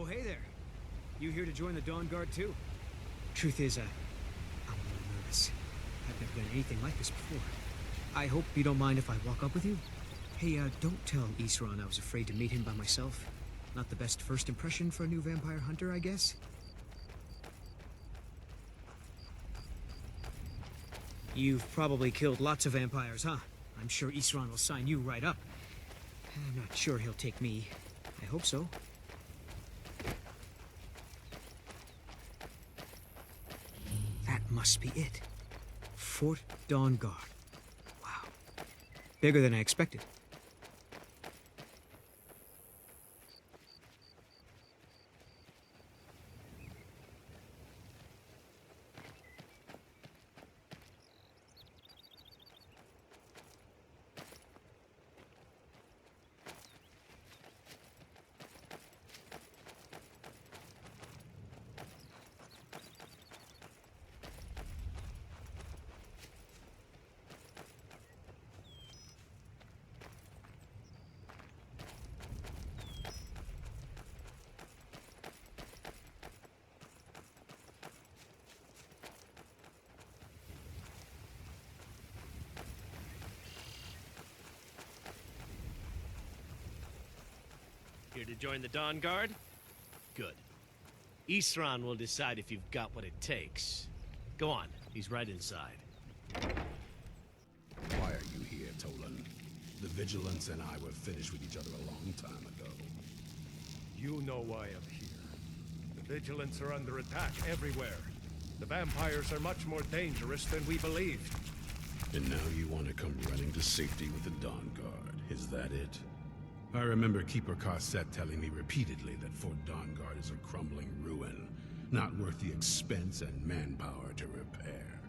hey there. You here to join the Dawnguard too? Truth is, I'm a little nervous. I've never done anything like this before. I hope you don't mind if I walk up with you? Hey, don't tell Isran I was afraid to meet him by myself. Not the best first impression for a new vampire hunter, I guess? You've probably killed lots of vampires, huh? I'm sure Isran will sign you right up. I'm not sure he'll take me. I hope so. That must be it. Fort Dawnguard. Wow. Bigger than I expected. Here to join the Dawnguard? Good. Isran will decide if you've got what it takes. Go on, he's right inside. Why are you here, Tolan? The Vigilance and I were finished with each other a long time ago. You know why I'm here. The Vigilance are under attack everywhere. The vampires are much more dangerous than we believed. And now you want to come running to safety with the Dawnguard. Is that it? I remember Keeper Carset telling me repeatedly that Fort Dawnguard is a crumbling ruin, not worth the expense and manpower to repair.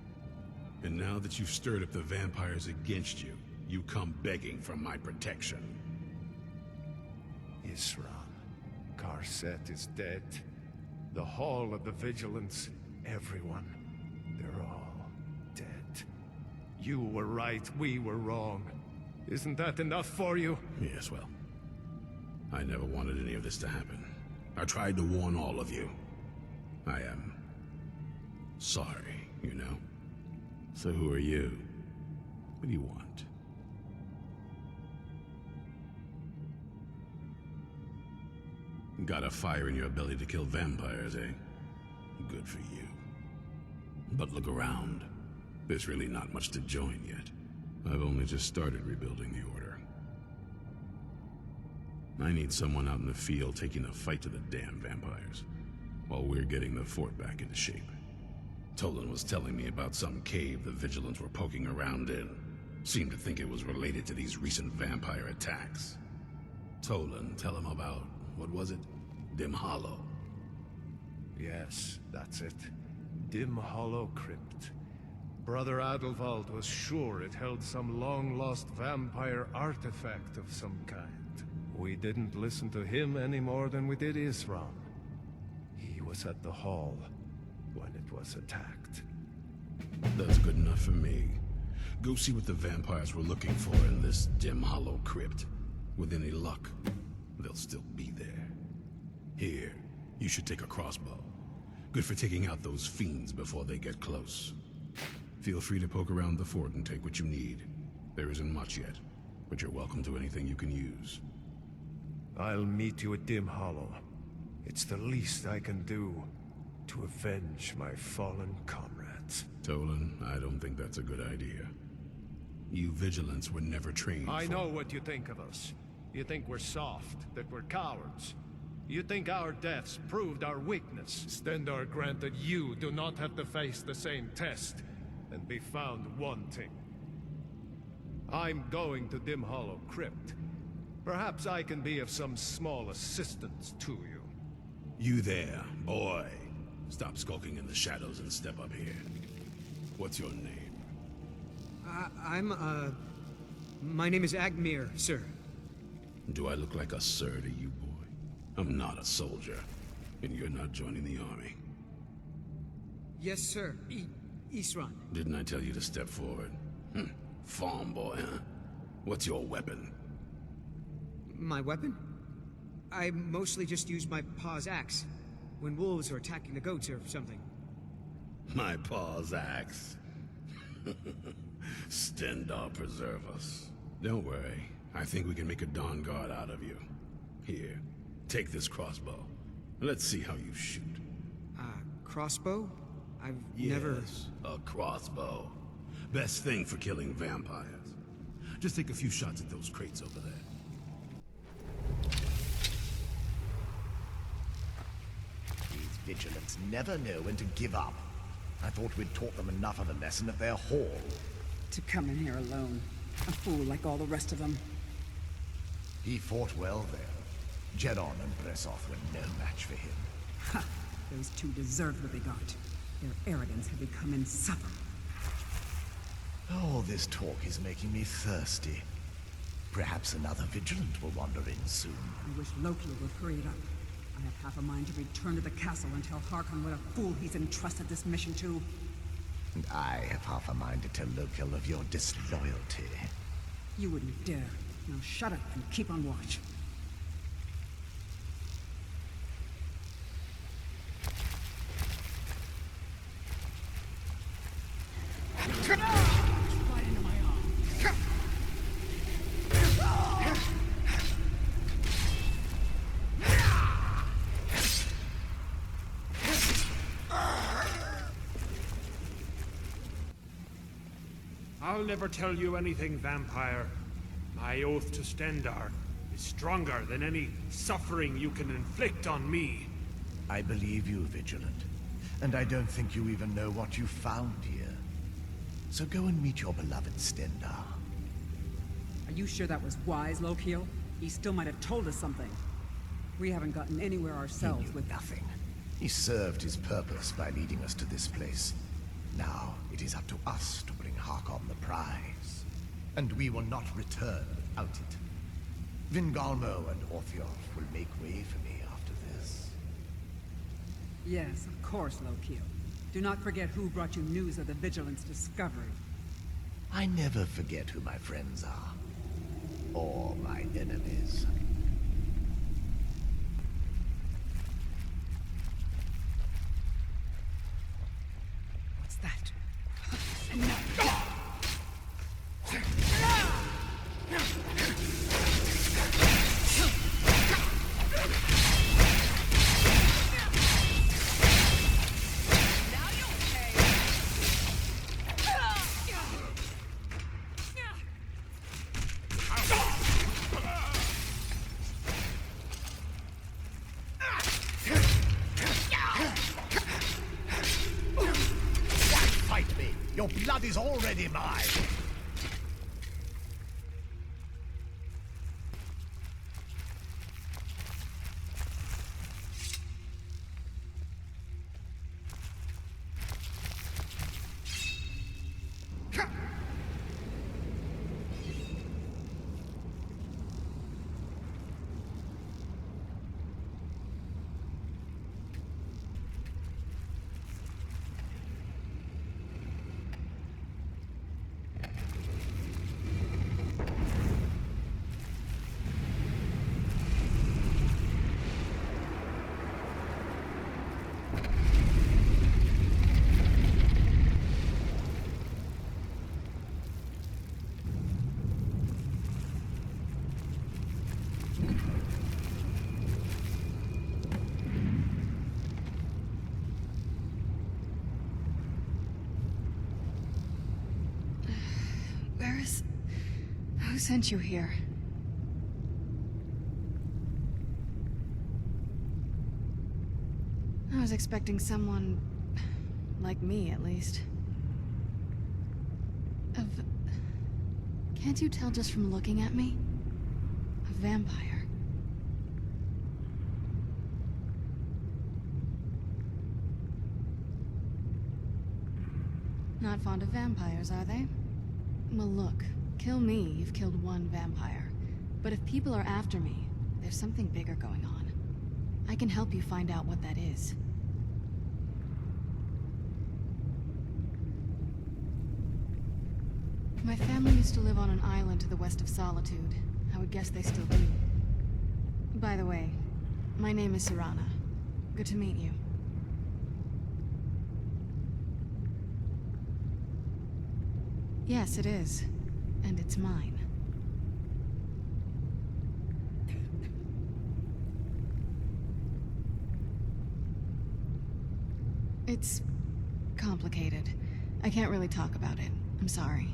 And now that you've stirred up the vampires against you, you come begging for my protection. Isran, Carset is dead. The Hall of the Vigilance, everyone, they're all dead. You were right, we were wrong. Isn't that enough for you? Yes, well, I never wanted any of this to happen. I tried to warn all of you. I am sorry, you know? So who are you? What do you want? Got a fire in your belly to kill vampires, eh? Good for you. But look around. There's really not much to join yet. I've only just started rebuilding the Order. I need someone out in the field taking the fight to the damn vampires, while we're getting the fort back into shape. Tolan was telling me about some cave the Vigilants were poking around in. Seemed to think it was related to these recent vampire attacks. Tolan, tell him about, what was it? Dim Hollow. Yes, that's it. Dim Hollow Crypt. Brother Adelwald was sure it held some long-lost vampire artifact of some kind. We didn't listen to him any more than we did Isran. He was at the hall when it was attacked. That's good enough for me. Go see what the vampires were looking for in this Dim Hollow Crypt. With any luck, they'll still be there. Here, you should take a crossbow. Good for taking out those fiends before they get close. Feel free to poke around the fort and take what you need. There isn't much yet, but you're welcome to anything you can use. I'll meet you at Dim Hollow. It's the least I can do to avenge my fallen comrades. Tolan, I don't think that's a good idea. You Vigilants were never trained I for... know what you think of us. You think we're soft, that we're cowards. You think our deaths proved our weakness. Stendarr granted you do not have to face the same test and be found wanting. I'm going to Dim Hollow Crypt. Perhaps I can be of some small assistance to you. You there, boy. Stop skulking in the shadows and step up here. What's your name? My name is Agmir, sir. Do I look like a sir to you, boy? I'm not a soldier, and you're not joining the army. Yes, sir. Isran. Didn't I tell you to step forward? Farm boy, huh? What's your weapon? My weapon? I mostly just use my paw's axe when wolves are attacking the goats or something. My paw's axe. Stendar preserve us. Don't worry. I think we can make a Dawnguard out of you. Here, take this crossbow. Let's see how you shoot. Crossbow? I've never... Yes, a crossbow. Best thing for killing vampires. Just take a few shots at those crates over there. These vigilants never know when to give up. I thought we'd taught them enough of a lesson at their hall. To come in here alone. A fool like all the rest of them. He fought well there. Jedon and Bressoth were no match for him. Ha! Those two deserved what they got. Their arrogance had become insufferable. All this talk is making me thirsty. Perhaps another vigilant will wander in soon. I wish Loki would hurry it up. I have half a mind to return to the castle and tell Harkon what a fool he's entrusted this mission to. And I have half a mind to tell Loki of your disloyalty. You wouldn't dare. Now shut up and keep on watch. Right into my arm. I'll never tell you anything, vampire. My oath to Stendar is stronger than any suffering you can inflict on me. I believe you, Vigilant. And I don't think you even know what you found here. So go and meet your beloved Stendar. Are you sure that was wise, Lokiel? He still might have told us something. We haven't gotten anywhere ourselves He knew with... nothing. He served his purpose by leading us to this place. Now, it is up to us to bring Harkon the prize. And we will not return without it. Vingalmo and Orthioth will make way for me after this. Yes, of course, Lokiel. Do not forget who brought you news of the Vigilance discovery. I never forget who my friends are. Or my enemies. What's that? Fight me! Your blood is already mine! Who sent you here? I was expecting someone... like me, at least. Can't you tell just from looking at me? A vampire. Not fond of vampires, are they? Well, look. Kill me, you've killed one vampire. But if people are after me, there's something bigger going on. I can help you find out what that is. My family used to live on an island to the west of Solitude. I would guess they still do. By the way, my name is Serana. Good to meet you. Yes, it is. And it's mine. It's complicated. I can't really talk about it. I'm sorry.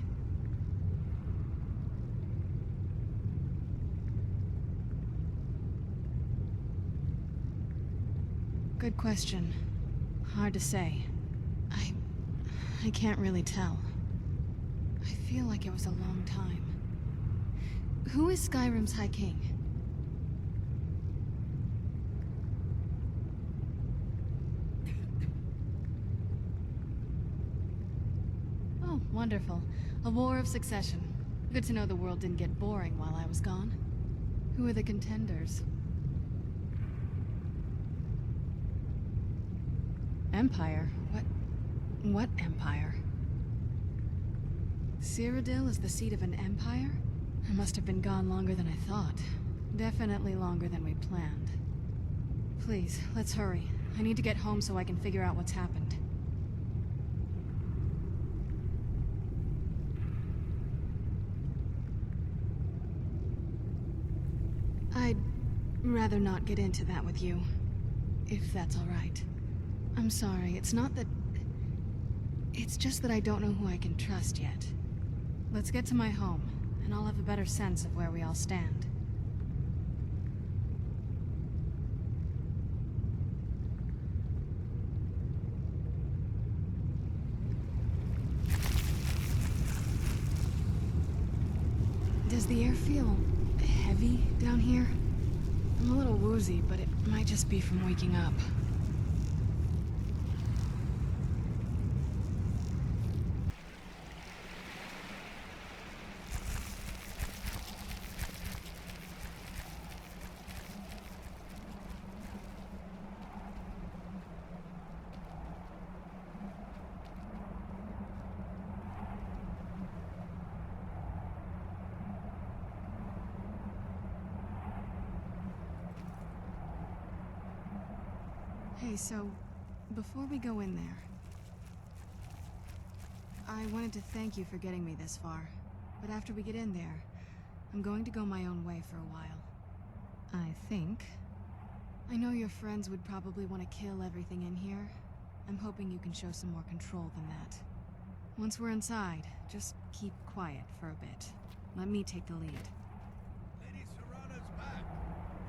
Good question. Hard to say. I can't really tell. I feel like it was a long time. Who is Skyrim's High King? Oh, wonderful. A war of succession. Good to know the world didn't get boring while I was gone. Who are the contenders? Empire? What empire? Cyrodiil is the seat of an empire? I must have been gone longer than I thought. Definitely longer than we planned. Please, let's hurry. I need to get home so I can figure out what's happened. I'd rather not get into that with you, if that's all right. I'm sorry, it's not that... It's just that I don't know who I can trust yet. Let's get to my home, and I'll have a better sense of where we all stand. Does the air feel heavy down here? I'm a little woozy, but it might just be from waking up. Hey, so, before we go in there, I wanted to thank you for getting me this far, but after we get in there, I'm going to go my own way for a while. I think. I know your friends would probably want to kill everything in here. I'm hoping you can show some more control than that. Once we're inside, just keep quiet for a bit. Let me take the lead. Lady Serana's back.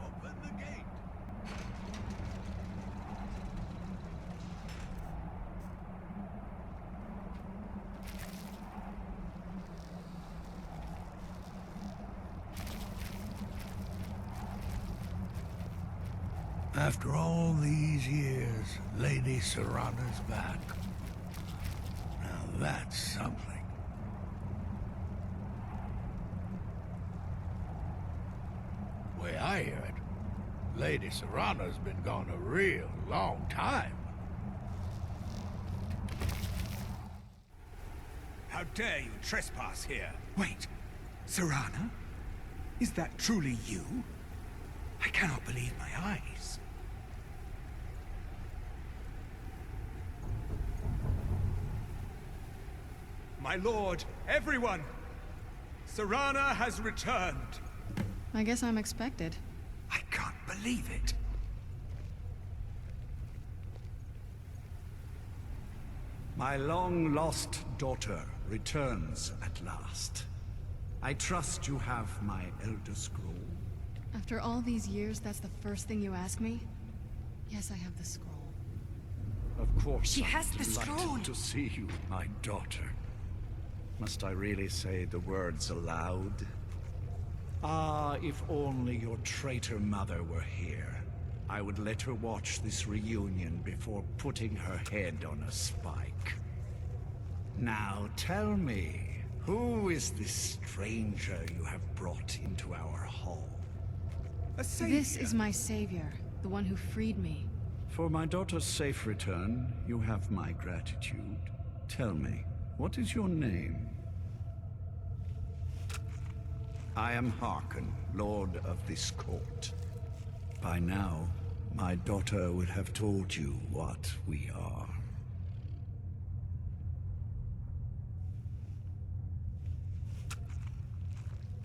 Open the gate. After all these years, Lady Serana's back. Now that's something. Way I hear it, Lady Serana's been gone a real long time. How dare you trespass here? Wait, Serana? Is that truly you? I cannot believe my eyes. My lord, everyone! Serana has returned! I guess I'm expected. I can't believe it. My long-lost daughter returns at last. I trust you have my Elder Scroll. After all these years, that's the first thing you ask me? Yes, I have the scroll. Of course, She has I'm the delighted scroll. to see you, my daughter. Must I really say the words aloud? Ah, if only your traitor mother were here. I would let her watch this reunion before putting her head on a spike. Now tell me, who is this stranger you have brought into our hall? A savior. This is my savior, the one who freed me. For my daughter's safe return, you have my gratitude. Tell me, what is your name? I am Harkon, Lord of this court. by now, my daughter would have told you what we are.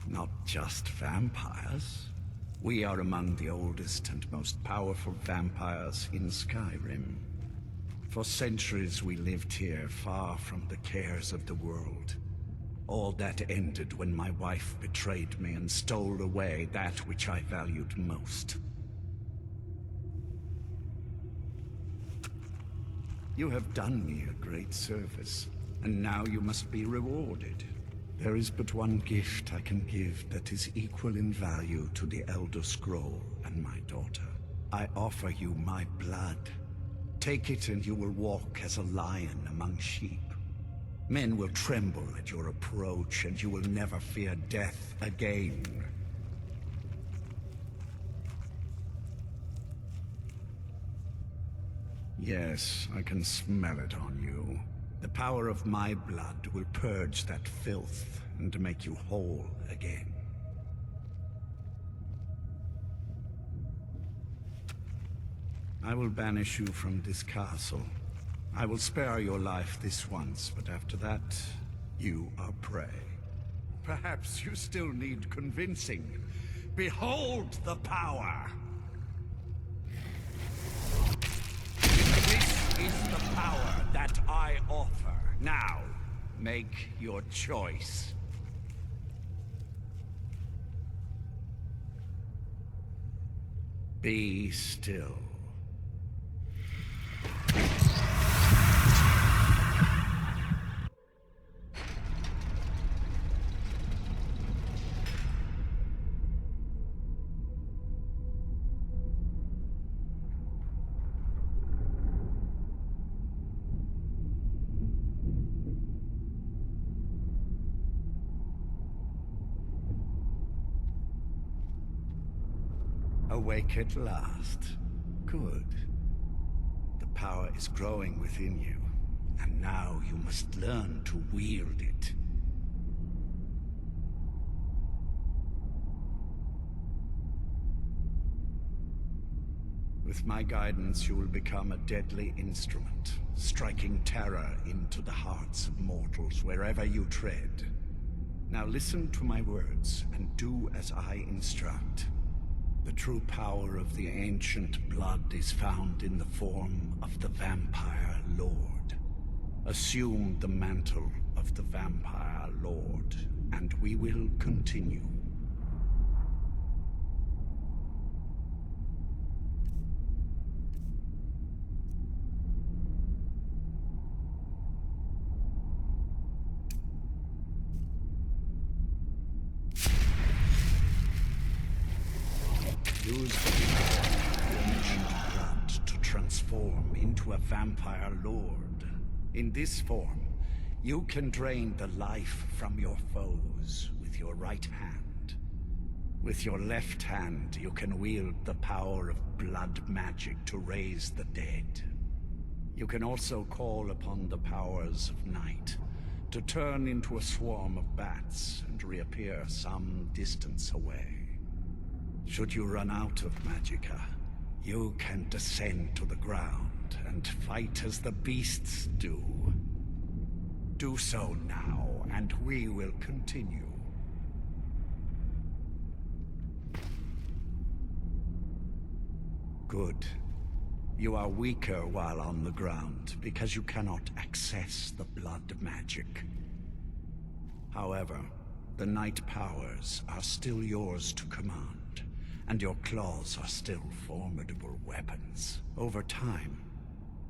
Not just vampires. We are among the oldest and most powerful vampires in Skyrim. For centuries we lived here, far from the cares of the world. All that ended when my wife betrayed me and stole away that which I valued most. You have done me a great service, and now you must be rewarded. There is but one gift I can give that is equal in value to the Elder Scroll and my daughter. I offer you my blood. Take it and you will walk as a lion among sheep. Men will tremble at your approach and you will never fear death again. Yes, I can smell it on you. The power of my blood will purge that filth and make you whole again. I will banish you from this castle. I will spare your life this once, but after that, you are prey. Perhaps you still need convincing. Behold the power! This is the power that I offer. Now, make your choice. Be still. Awake at last. Good. The power is growing within you, and now you must learn to wield it. With my guidance, you will become a deadly instrument, striking terror into the hearts of mortals wherever you tread. Now listen to my words, and do as I instruct. The true power of the ancient blood is found in the form of the Vampire Lord. Assume the mantle of the Vampire Lord, and we will continue. Use the power of the ancient blood to transform into a Vampire Lord. In this form, you can drain the life from your foes with your right hand. With your left hand, you can wield the power of blood magic to raise the dead. You can also call upon the powers of night to turn into a swarm of bats and reappear some distance away. Should you run out of magicka, you can descend to the ground and fight as the beasts do. Do so now, and we will continue. Good. You are weaker while on the ground, because you cannot access the blood magic. However, the night powers are still yours to command. And your claws are still formidable weapons. Over time,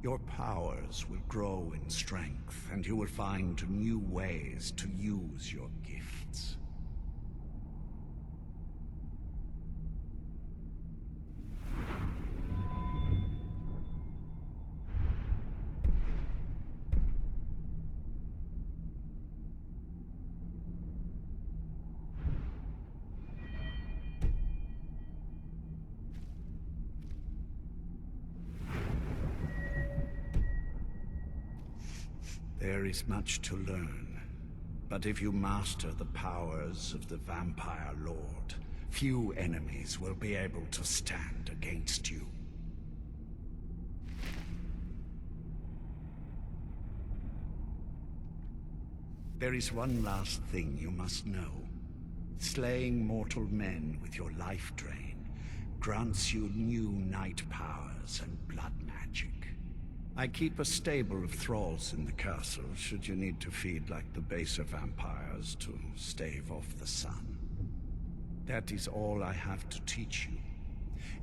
your powers will grow in strength, and you will find new ways to use your gifts. There is much to learn, but if you master the powers of the Vampire Lord, few enemies will be able to stand against you. There is one last thing you must know. Slaying mortal men with your life drain grants you new night powers and blood magic. I keep a stable of thralls in the castle should you need to feed like the baser vampires to stave off the sun. That is all I have to teach you.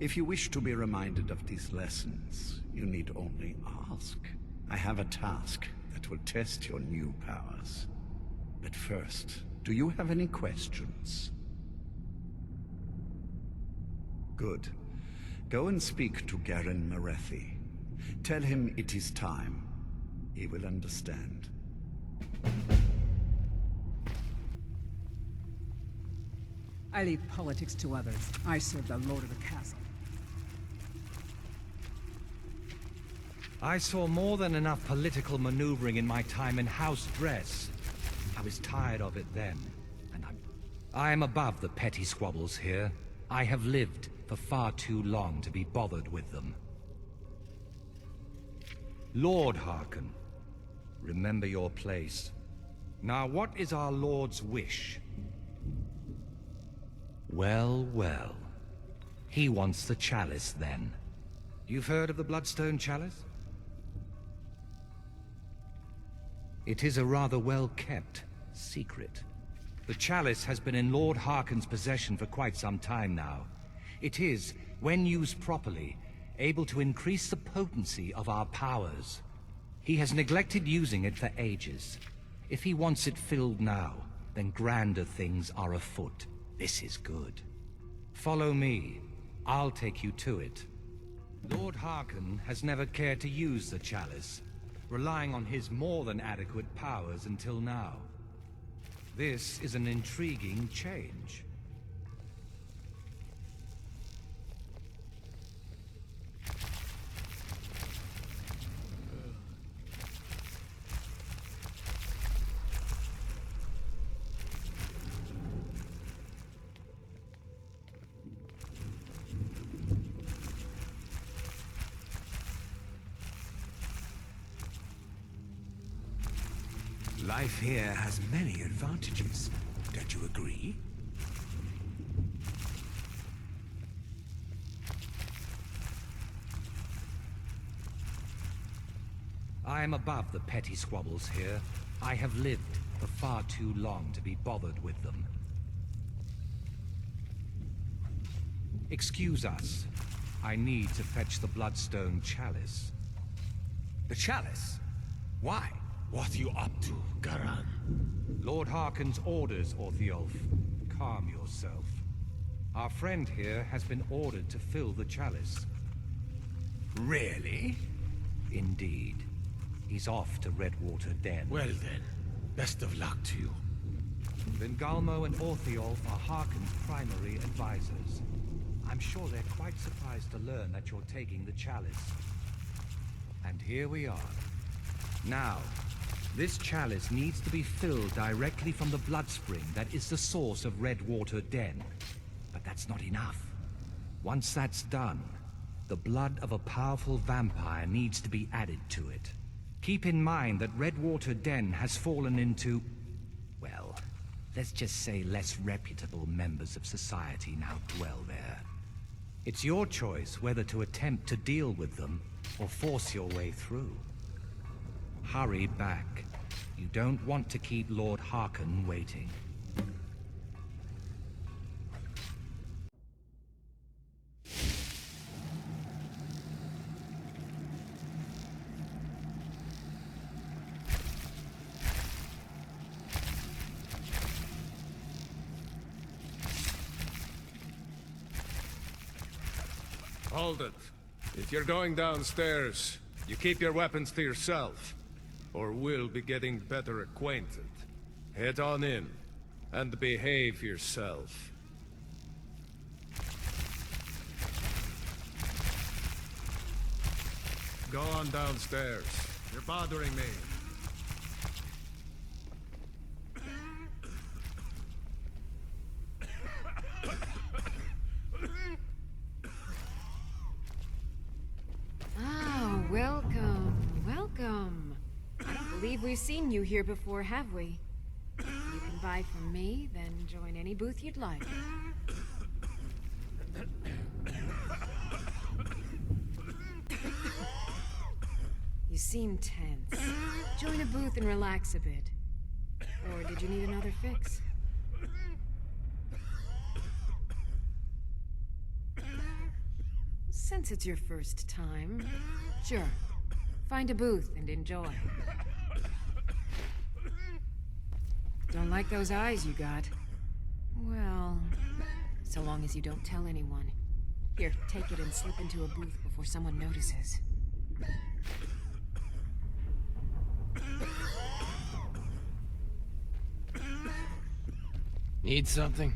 If you wish to be reminded of these lessons, you need only ask. I have a task that will test your new powers. But first, do you have any questions? Good. Go and speak to Garen Marethi. Tell him it is time. He will understand. I leave politics to others. I serve the lord of the castle. I saw more than enough political maneuvering in my time in House Dress. I was tired of it then, and I am above the petty squabbles here. I have lived for far too long to be bothered with them. Lord Harkon, remember your place. Now, what is our Lord's wish? Well, well. He wants the chalice, then. You've heard of the Bloodstone Chalice? It is a rather well-kept secret. The chalice has been in Lord Harkon's possession for quite some time now. It is, when used properly, able to increase the potency of our powers. He has neglected using it for ages. If he wants it filled now, then grander things are afoot. This is good. Follow me. I'll take you to it. Lord Harkon has never cared to use the chalice, relying on his more than adequate powers until now. This is an intriguing change. Life here has many advantages. Don't you agree? I am above the petty squabbles here. I have lived for far too long to be bothered with them. Excuse us. I need to fetch the Bloodstone Chalice. The chalice? Why? What are you up to, Garan? Lord Harkon's orders, Orthiolf. Calm yourself. Our friend here has been ordered to fill the chalice. Really? Indeed. He's off to Redwater Den. Well then, best of luck to you. Vingalmo and Orthiolf are Harkon's primary advisors. I'm sure they're quite surprised to learn that you're taking the chalice. And here we are. Now, this chalice needs to be filled directly from the bloodspring that is the source of Redwater Den. But that's not enough. Once that's done, the blood of a powerful vampire needs to be added to it. Keep in mind that Redwater Den has fallen into, well, let's just say less reputable members of society now dwell there. It's your choice whether to attempt to deal with them or force your way through. Hurry back. You don't want to keep Lord Harkon waiting. Hold it. If you're going downstairs, you keep your weapons to yourself, or we'll be getting better acquainted. Head on in, and behave yourself. Go on downstairs. You're bothering me. believe we've seen you here before, have we? You can buy from me, then join any booth you'd like. You seem tense. Join a booth and relax a bit. Or did you need another fix? Since it's your first time, sure. Find a booth and enjoy. Don't like those eyes you got? Well, so long as you don't tell anyone. Here, take it and slip into a booth before someone notices. Need something?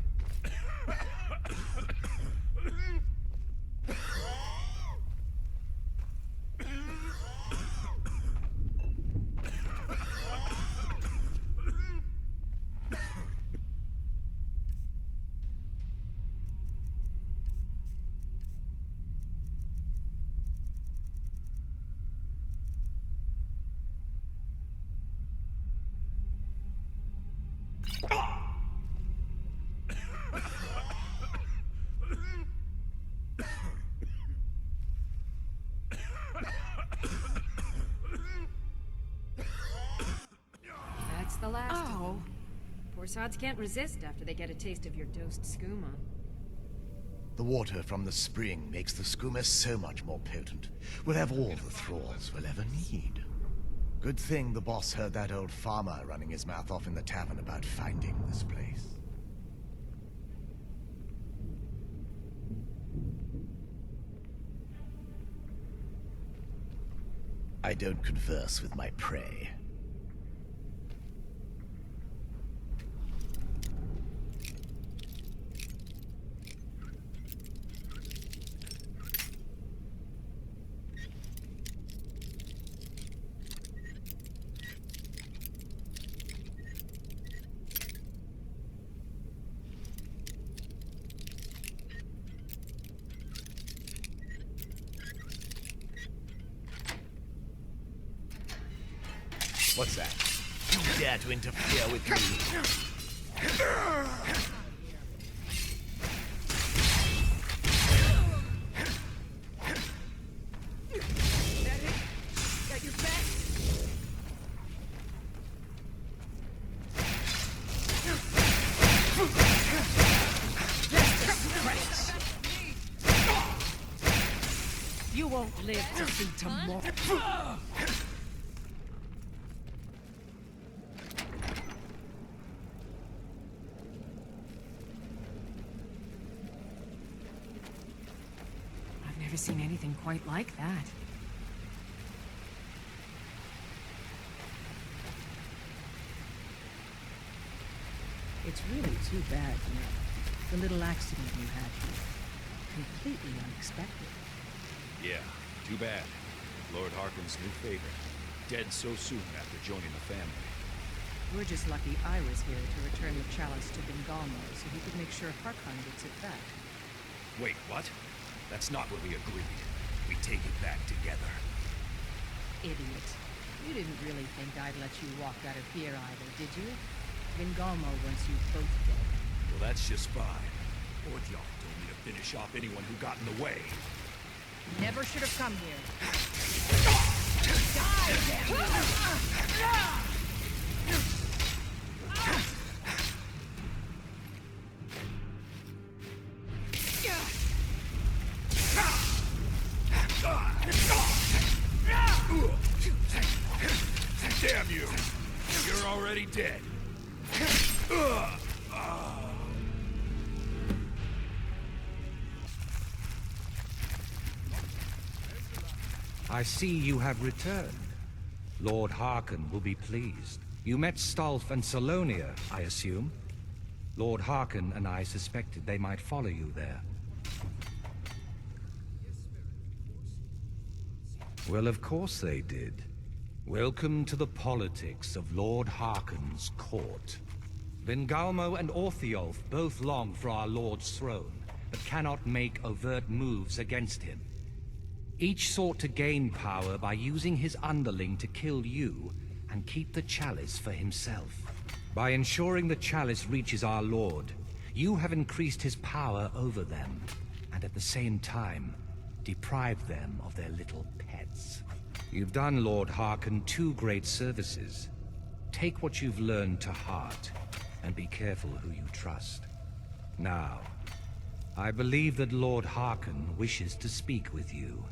That's the last of them. Poor sods can't resist after they get a taste of your dosed skooma. The water from the spring makes the skooma so much more potent. We'll have all the thralls we'll ever need. Good thing the boss heard that old farmer running his mouth off in the tavern about finding this place. I don't converse with my prey. What's that? You dare to interfere with me? Got your back? You won't live to see tomorrow. Never seen anything quite like that. It's really too bad, you know. The little accident you had here. Completely unexpected. Yeah, too bad. Lord Harkon's new favorite. Dead so soon after joining the family. We're just lucky I was here to return the chalice to Bengalmo so he could make sure Harkon gets it back. Wait, what? That's not what we agreed. We take it back together. Idiot. You didn't really think I'd let you walk out of here either, did you? Bengalmo wants you both dead. Well, that's just fine. Auriel told me to finish off anyone who got in the way. Never should have come here. Die, damn Damn you! You're already dead. I see you have returned. Lord Harkon will be pleased. You met Stolf and Salonia, I assume? Lord Harkon and I suspected they might follow you there. Well, of course they did. Welcome to the politics of Lord Harkon's court. Bengalmo and Orthiolf both long for our Lord's throne, but cannot make overt moves against him. Each sought to gain power by using his underling to kill you, and keep the chalice for himself. By ensuring the chalice reaches our Lord, you have increased his power over them, and at the same time, deprived them of their little pets. You've done Lord Harkon 2 great services. Take what you've learned to heart, and be careful who you trust. Now, I believe that Lord Harkon wishes to speak with you.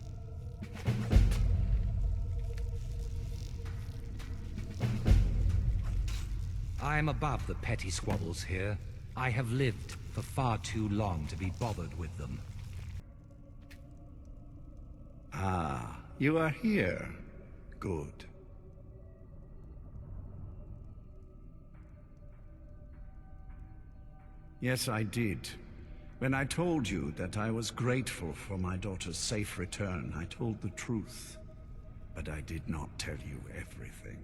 I am above the petty squabbles here. I have lived for far too long to be bothered with them. Ah, you are here. Good. Yes, I did. When I told you that I was grateful for my daughter's safe return, I told the truth. But I did not tell you everything.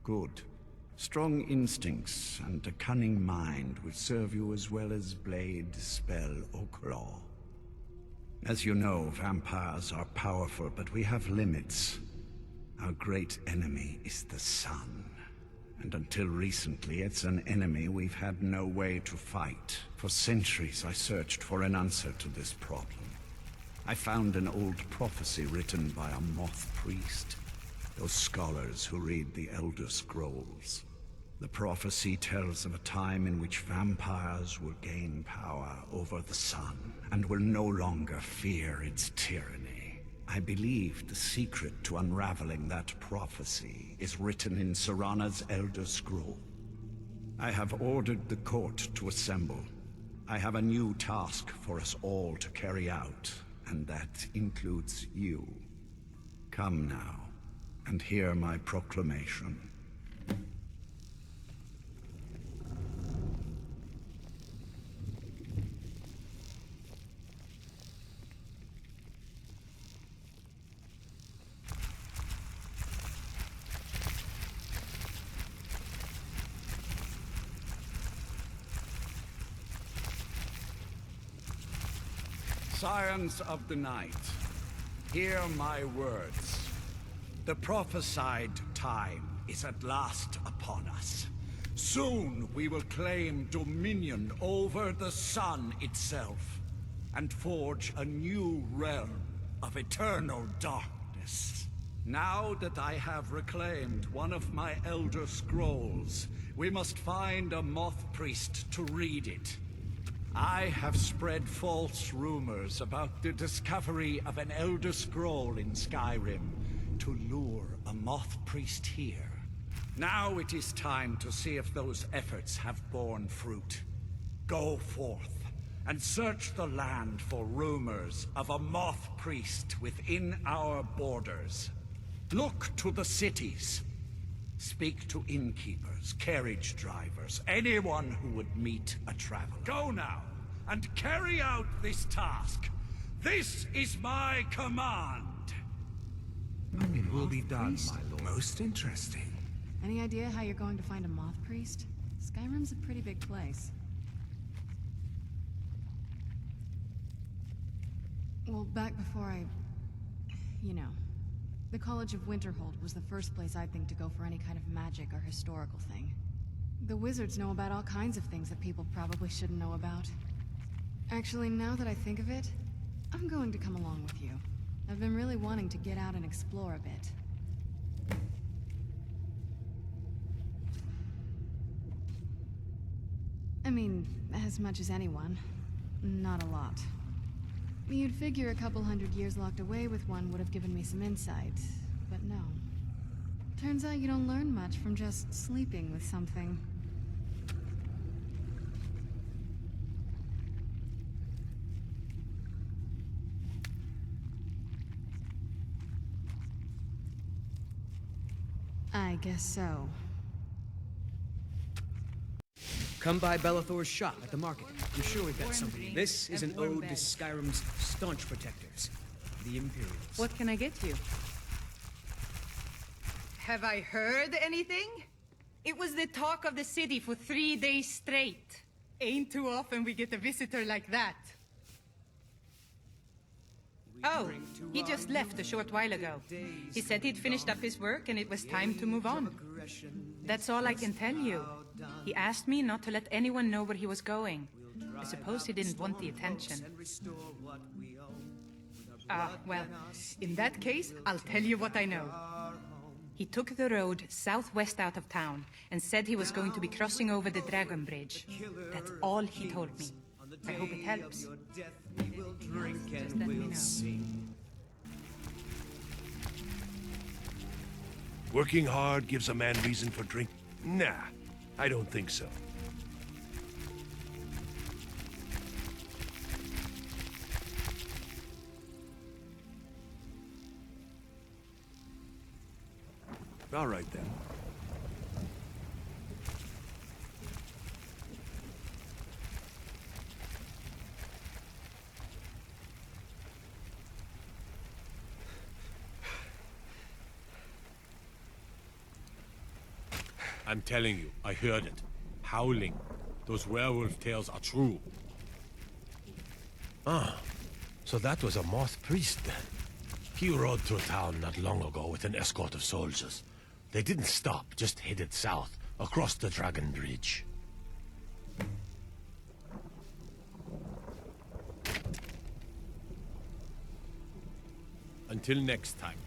Good. Strong instincts and a cunning mind will serve you as well as blade, spell, or claw. As you know, vampires are powerful, but we have limits. Our great enemy is the sun. And until recently, it's an enemy we've had no way to fight. For centuries, I searched for an answer to this problem. I found an old prophecy written by a Moth priest. Those scholars who read the Elder Scrolls. The prophecy tells of a time in which vampires will gain power over the sun and will no longer fear its tyranny. I believe the secret to unraveling that prophecy is written in Serana's Elder Scroll. I have ordered the court to assemble. I have a new task for us all to carry out, and that includes you. Come now, and hear my proclamation. Scions of the night, hear my words. The prophesied time is at last upon us. Soon we will claim dominion over the sun itself, and forge a new realm of eternal darkness. Now that I have reclaimed one of my Elder Scrolls, we must find a Moth priest to read it. I have spread false rumors about the discovery of an Elder Scroll in Skyrim to lure a Moth priest here. Now it is time to see if those efforts have borne fruit. Go forth and search the land for rumors of a Moth priest within our borders. Look to the cities. Speak to innkeepers, carriage drivers, anyone who would meet a traveler. Go now, and carry out this task. This is my command. It will be done, my lord. Most interesting. Any idea how you're going to find a Moth priest? Skyrim's a pretty big place. Well, back before you know. The College of Winterhold was the first place I'd think to go for any kind of magic or historical thing. The wizards know about all kinds of things that people probably shouldn't know about. Actually, now that I think of it, I'm going to come along with you. I've been really wanting to get out and explore a bit. I mean, as much as anyone. Not a lot. You'd figure a couple hundred years locked away with one would have given me some insight, but no. Turns out you don't learn much from just sleeping with something. I guess so. Come by Bellathor's shop at the market. I'm sure we've got something. This is an ode to Skyrim's staunch protectors, the Imperials. What can I get you? Have I heard anything? It was the talk of the city for 3 days straight. Ain't too often we get a visitor like that. Oh, he just left a short while ago. He said he'd finished up his work and it was time to move on. That's all I can tell you. He asked me not to let anyone know where he was going. I suppose he didn't want the attention. Well, in that case, I'll tell you what I know. He took the road southwest out of town and said he was going to be crossing over the Dragon Bridge. That's all he told me. I hope it helps. Just let me know. Working hard gives a man reason for drink? Nah, I don't think so. All right, then. I'm telling you, I heard it. Howling. Those werewolf tales are true. Ah, so that was a Moth priest then. He rode through town not long ago with an escort of soldiers. They didn't stop, just headed south, across the Dragon Bridge. Until next time.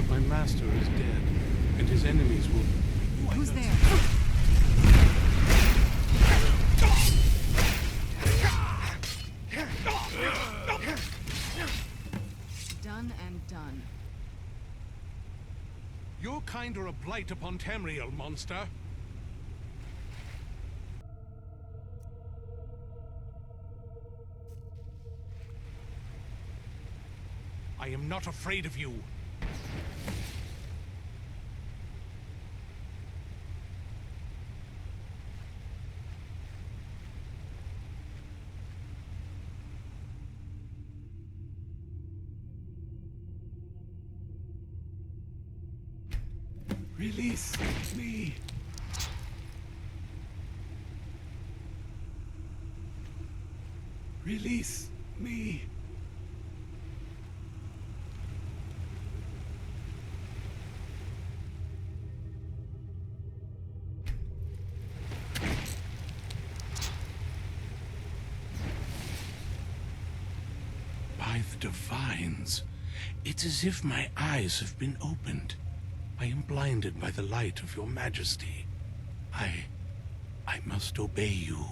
My master is dead, and his enemies will... Who's there? Done and done. Your kind are a blight upon Tamriel, monster. I am not afraid of you. Release me. Release me. By the Divines, it's as if my eyes have been opened. I am blinded by the light of your majesty. I must obey you.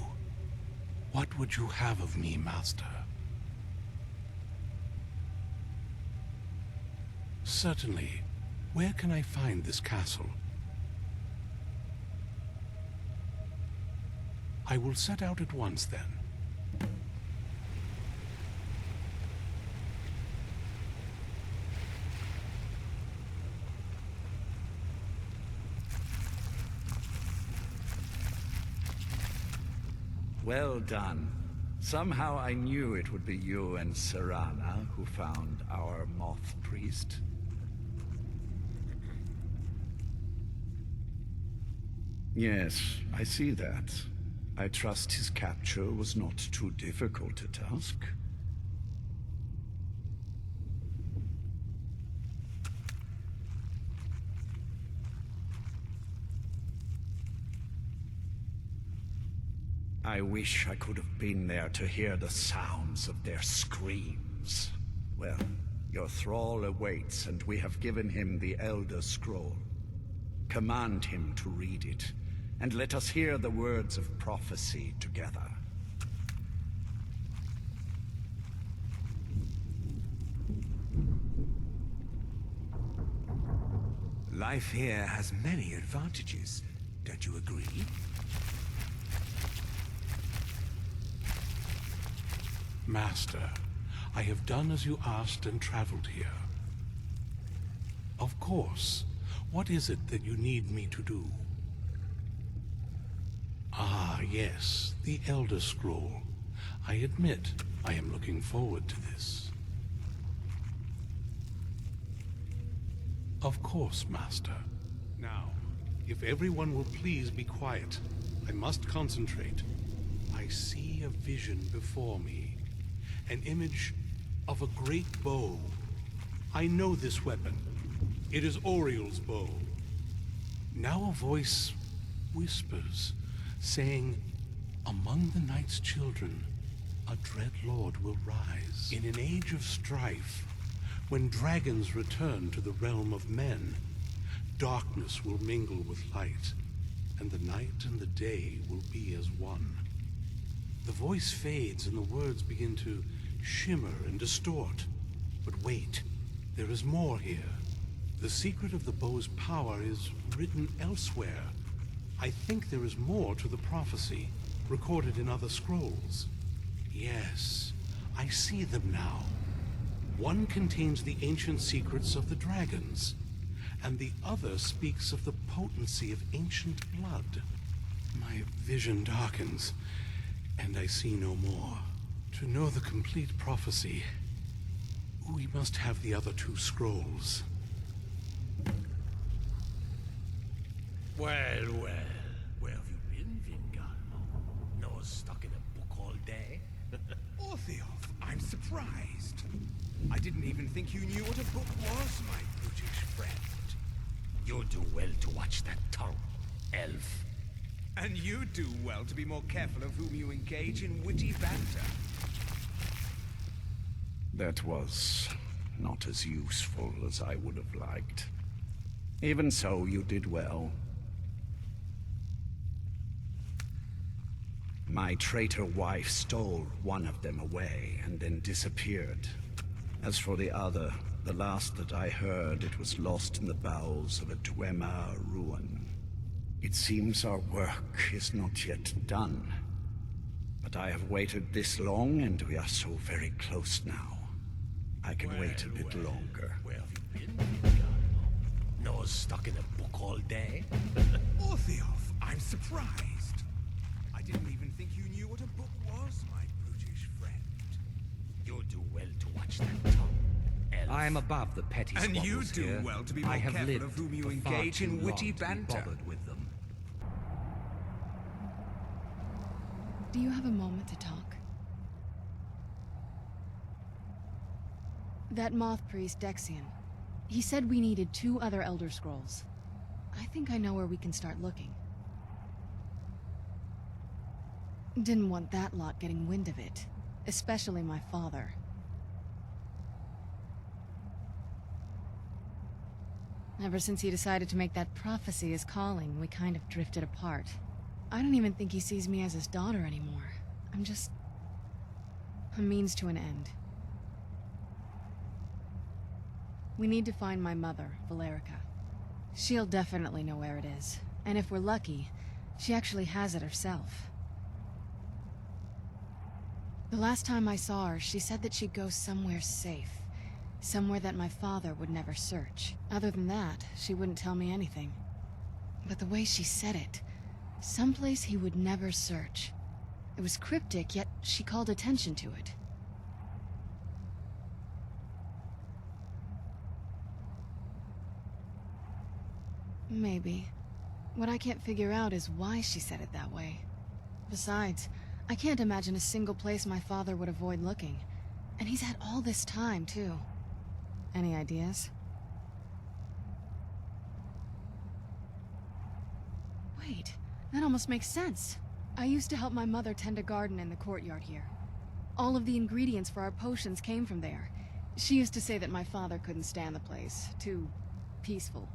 What would you have of me, Master? Certainly. Where can I find this castle? I will set out at once, then. Well done. Somehow I knew it would be you and Serana who found our Moth priest. Yes, I see that. I trust his capture was not too difficult a task. I wish I could have been there to hear the sounds of their screams. Well, your thrall awaits, and we have given him the Elder Scroll. Command him to read it, and let us hear the words of prophecy together. Life here has many advantages. Don't you agree? Master, I have done as you asked and traveled here. Of course. What is it that you need me to do? Ah, yes, the Elder Scroll. I admit, I am looking forward to this. Of course, Master. Now, if everyone will please be quiet, I must concentrate. I see a vision before me. An image of a great bow. I know this weapon. It is Auriel's bow. Now a voice whispers, saying, among the night's children, a dread lord will rise. In an age of strife, when dragons return to the realm of men, darkness will mingle with light, and the night and the day will be as one. The voice fades and the words begin to shimmer and distort. But wait, there is more here. The secret of the bow's power is written elsewhere. I think there is more to the prophecy, recorded in other scrolls. Yes, I see them now. One contains the ancient secrets of the dragons, and the other speaks of the potency of ancient blood. My vision darkens, and I see no more. To know the complete prophecy, we must have the other two scrolls. Well, where have you been, Vingalmo? Nose stuck in a book all day? Orthiolf, I'm surprised. I didn't even think you knew what a book was, my brutish friend. You do well to watch that tongue, elf. And you do well to be more careful of whom you engage in witty banter. That was not as useful as I would have liked. Even so, you did well. My traitor wife stole one of them away and then disappeared. As for the other, the last that I heard, it was lost in the bowels of a Dwemer ruin. It seems our work is not yet done. But I have waited this long, and we are so very close now. I can wait a bit longer. Where have you been, Vingalmo? Nose stuck in a book all day? Orthiolf, I'm surprised. I didn't even think you knew what a book was, my brutish friend. You do well to watch that tongue, elf. I am above the petty And you squabbles do here. well to be more I have careful lived of whom you for far engage too in witty long to be banter. bothered with them. Do you have a moment to talk? That Moth priest, Dexian. He said we needed 2 other Elder Scrolls. I think I know where we can start looking. Didn't want that lot getting wind of it. Especially my father. Ever since he decided to make that prophecy his calling, we kind of drifted apart. I don't even think he sees me as his daughter anymore. I'm just a means to an end. We need to find my mother, Valerica. She'll definitely know where it is, and if we're lucky, she actually has it herself. The last time I saw her, she said that she'd go somewhere safe. Somewhere that my father would never search. Other than that, she wouldn't tell me anything. But the way she said it, someplace he would never search. It was cryptic, yet she called attention to it. Maybe. What I can't figure out is why she said it that way. Besides, I can't imagine a single place my father would avoid looking. And he's had all this time, too. Any ideas? Wait, that almost makes sense. I used to help my mother tend a garden in the courtyard here. All of the ingredients for our potions came from there. She used to say that my father couldn't stand the place. Too peaceful.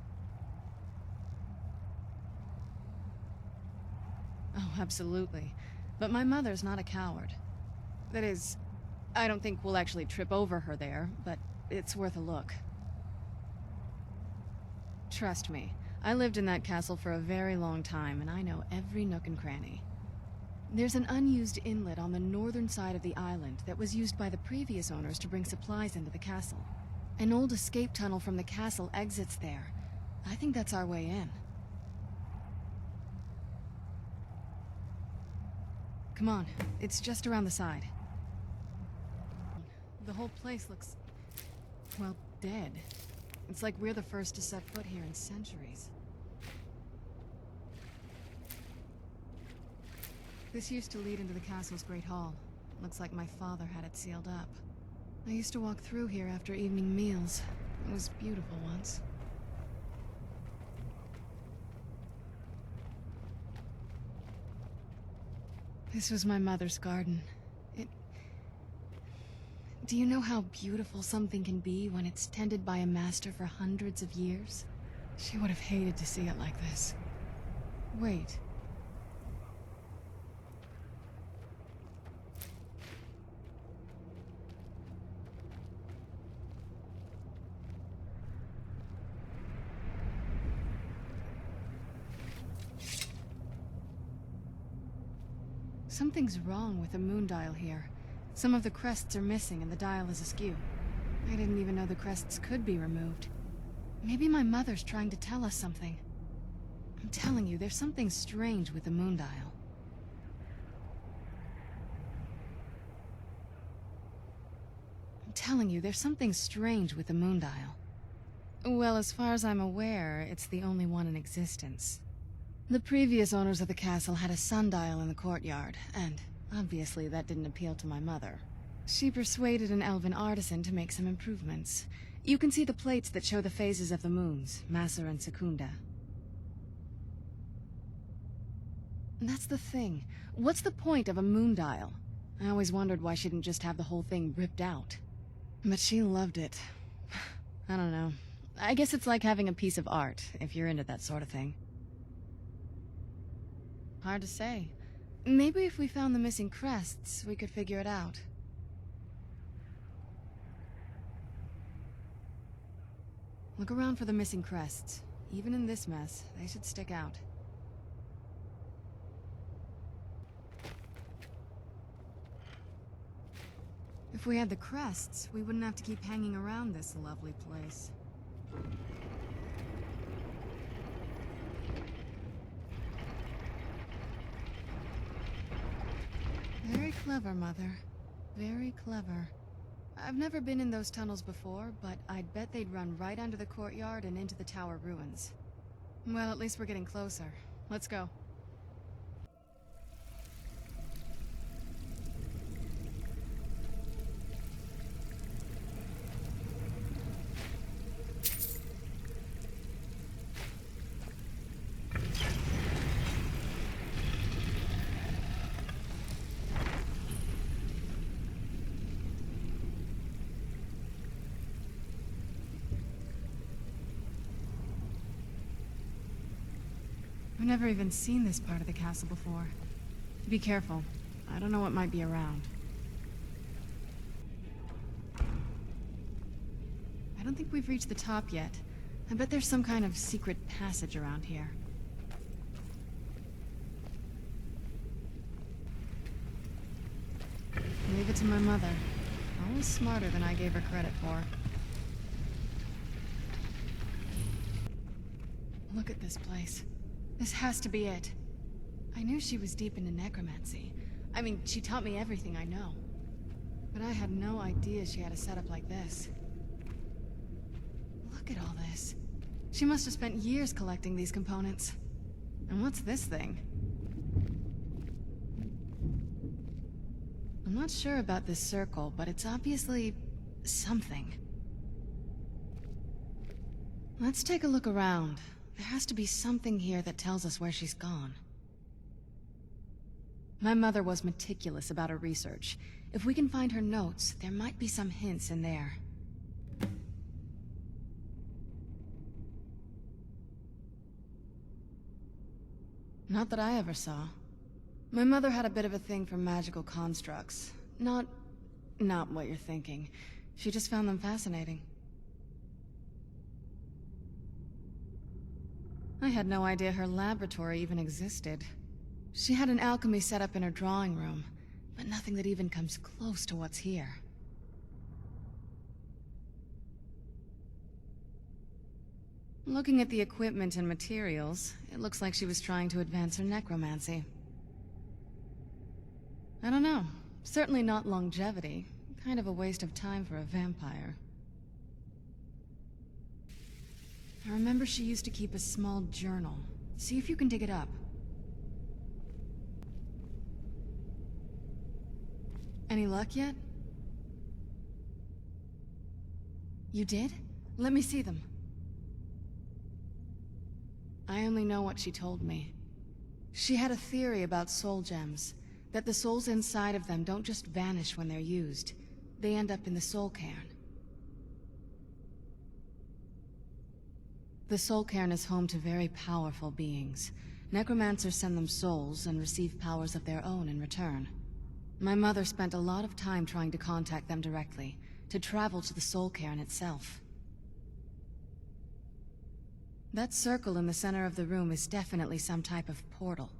Oh, absolutely. But my mother's not a coward. That is, I don't think we'll actually trip over her there, but it's worth a look. Trust me, I lived in that castle for a very long time, and I know every nook and cranny. There's an unused inlet on the northern side of the island that was used by the previous owners to bring supplies into the castle. An old escape tunnel from the castle exits there. I think that's our way in. Come on, it's just around the side. The whole place looks, well, dead. It's like we're the first to set foot here in centuries. This used to lead into the castle's great hall. Looks like my father had it sealed up. I used to walk through here after evening meals. It was beautiful once. This was my mother's garden. Do you know how beautiful something can be when it's tended by a master for hundreds of years? She would have hated to see it like this. Wait. Something's wrong with the moon dial here. Some of the crests are missing and the dial is askew. I didn't even know the crests could be removed. Maybe my mother's trying to tell us something. I'm telling you, there's something strange with the moon dial. I'm telling you, there's something strange with the moon dial. Well, as far as I'm aware, it's the only one in existence. The previous owners of the castle had a sundial in the courtyard, and obviously that didn't appeal to my mother. She persuaded an elven artisan to make some improvements. You can see the plates that show the phases of the moons, Maser and Secunda. That's the thing. What's the point of a moon dial? I always wondered why she didn't just have the whole thing ripped out. But she loved it. I don't know. I guess it's like having a piece of art, if you're into that sort of thing. Hard to say. Maybe if we found the missing crests, we could figure it out. Look around for the missing crests. Even in this mess, they should stick out. If we had the crests, we wouldn't have to keep hanging around this lovely place. Very clever, Mother. Very clever. I've never been in those tunnels before, but I'd bet they'd run right under the courtyard and into the tower ruins. Well, at least we're getting closer. Let's go. I've never even seen this part of the castle before. Be careful. I don't know what might be around. I don't think we've reached the top yet. I bet there's some kind of secret passage around here. Leave it to my mother. Always smarter than I gave her credit for. Look at this place. This has to be it. I knew she was deep into necromancy. I mean, she taught me everything I know. But I had no idea she had a setup like this. Look at all this. She must have spent years collecting these components. And what's this thing? I'm not sure about this circle, but it's obviously something. Let's take a look around. There has to be something here that tells us where she's gone. My mother was meticulous about her research. If we can find her notes, there might be some hints in there. Not that I ever saw. My mother had a bit of a thing for magical constructs. Not what you're thinking. She just found them fascinating. I had no idea her laboratory even existed. She had an alchemy set up in her drawing room, but nothing that even comes close to what's here. Looking at the equipment and materials, it looks like she was trying to advance her necromancy. I don't know. Certainly not longevity. Kind of a waste of time for a vampire. I remember she used to keep a small journal. See if you can dig it up. Any luck yet? You did? Let me see them. I only know what she told me. She had a theory about soul gems, that the souls inside of them don't just vanish when they're used. They end up in the soul cairn. The soul cairn is home to very powerful beings. Necromancers send them souls and receive powers of their own in return. My mother spent a lot of time trying to contact them directly, to travel to the soul cairn itself. That circle in the center of the room is definitely some type of portal.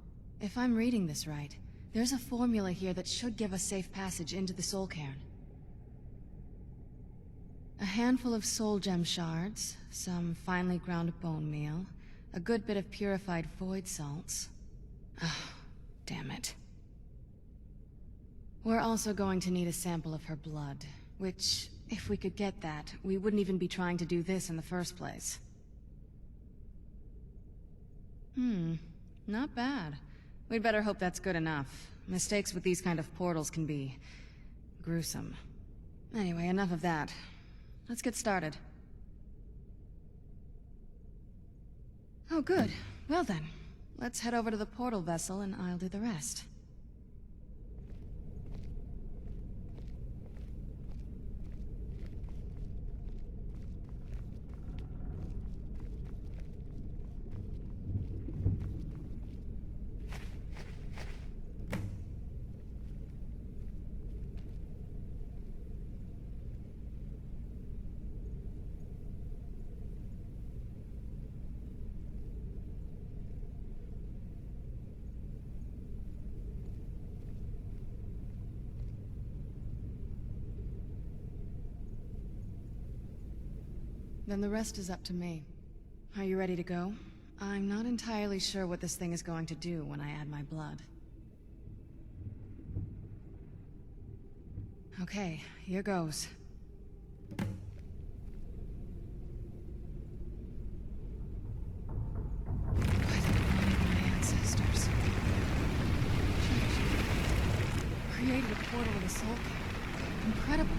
If I'm reading this right, there's a formula here that should give us safe passage into the soul cairn. A handful of soul gem shards, some finely ground bone meal, a good bit of purified void salts. Oh, damn it. We're also going to need a sample of her blood, which, if we could get that, we wouldn't even be trying to do this in the first place. Not bad. We'd better hope that's good enough. Mistakes with these kind of portals can be gruesome. Anyway, enough of that. Let's get started. Oh, good. Well then, let's head over to the portal vessel and I'll do the rest. Then the rest is up to me. Are you ready to go? I'm not entirely sure what this thing is going to do when I add my blood. Okay, here goes. By the blood of my ancestors. Created a portal with a soul cairn. Incredible.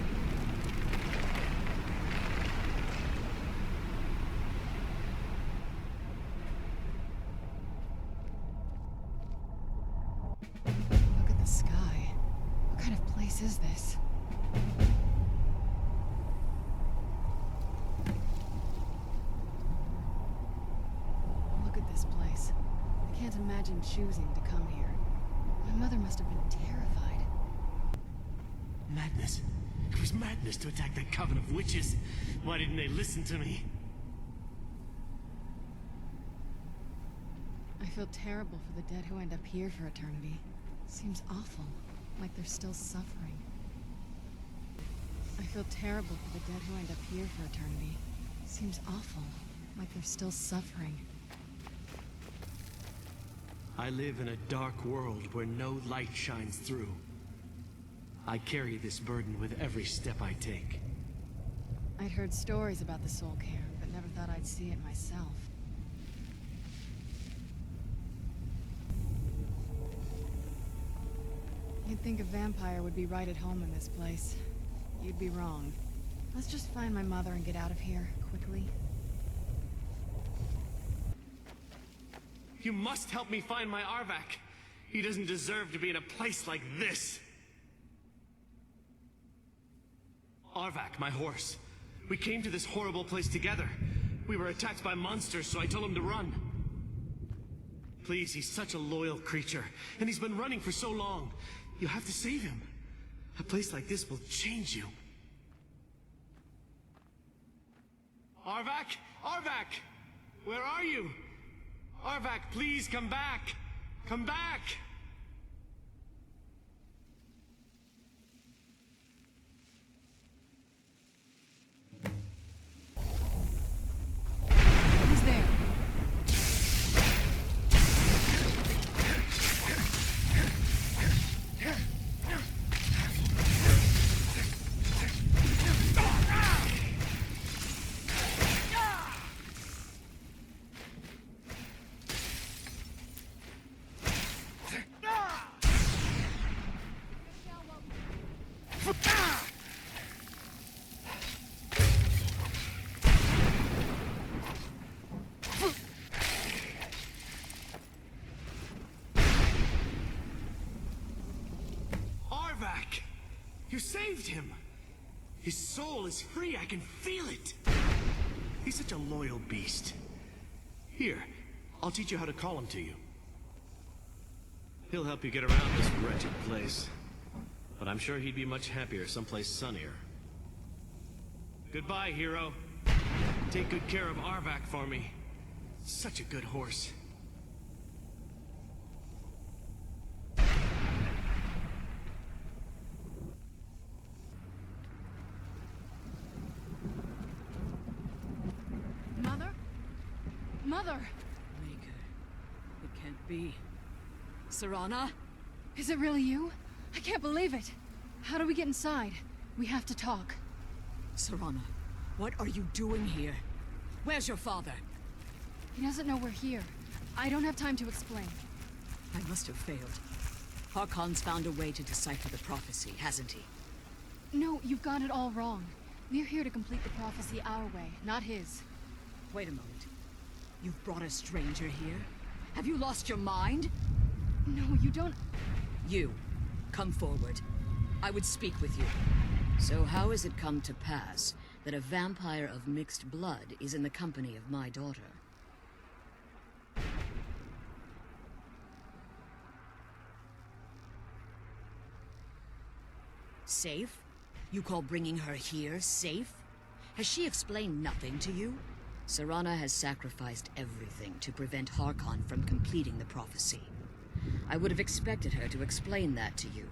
Is this? Look at this place. I can't imagine choosing to come here. My mother must have been terrified. Madness. It was madness to attack that coven of witches. Why didn't they listen to me? I feel terrible for the dead who end up here for eternity. Seems awful, like they're still suffering. I feel terrible for the dead who end up here for eternity. Seems awful, like they're still suffering. I live in a dark world where no light shines through. I carry this burden with every step I take. I'd heard stories about the Soul Cairn, but never thought I'd see it myself. You'd think a vampire would be right at home in this place. You'd be wrong. Let's just find my mother and get out of here, quickly. You must help me find my Arvak. He doesn't deserve to be in a place like this. Arvak, my horse. We came to this horrible place together. We were attacked by monsters, so I told him to run. Please, he's such a loyal creature, and he's been running for so long. You have to save him. A place like this will change you. Arvak? Arvak! Where are you? Arvak, please come back! Come back! Who's there? You saved him! His soul is free, I can feel it! He's such a loyal beast. Here, I'll teach you how to call him to you. He'll help you get around this wretched place. But I'm sure he'd be much happier someplace sunnier. Goodbye, hero. Take good care of Arvak for me. Such a good horse. Mother! Maker. It can't be. Serana? Is it really you? I can't believe it. How do we get inside? We have to talk. Serana, what are you doing here? Where's your father? He doesn't know we're here. I don't have time to explain. I must have failed. Harkon's found a way to decipher the prophecy, hasn't he? No, you've got it all wrong. We're here to complete the prophecy our way, not his. Wait a moment. You've brought a stranger here? Have you lost your mind? No, you don't... You, come forward. I would speak with you. So how has it come to pass that a vampire of mixed blood is in the company of my daughter? Safe? You call bringing her here safe? Has she explained nothing to you? Serana has sacrificed everything to prevent Harkon from completing the prophecy. I would have expected her to explain that to you.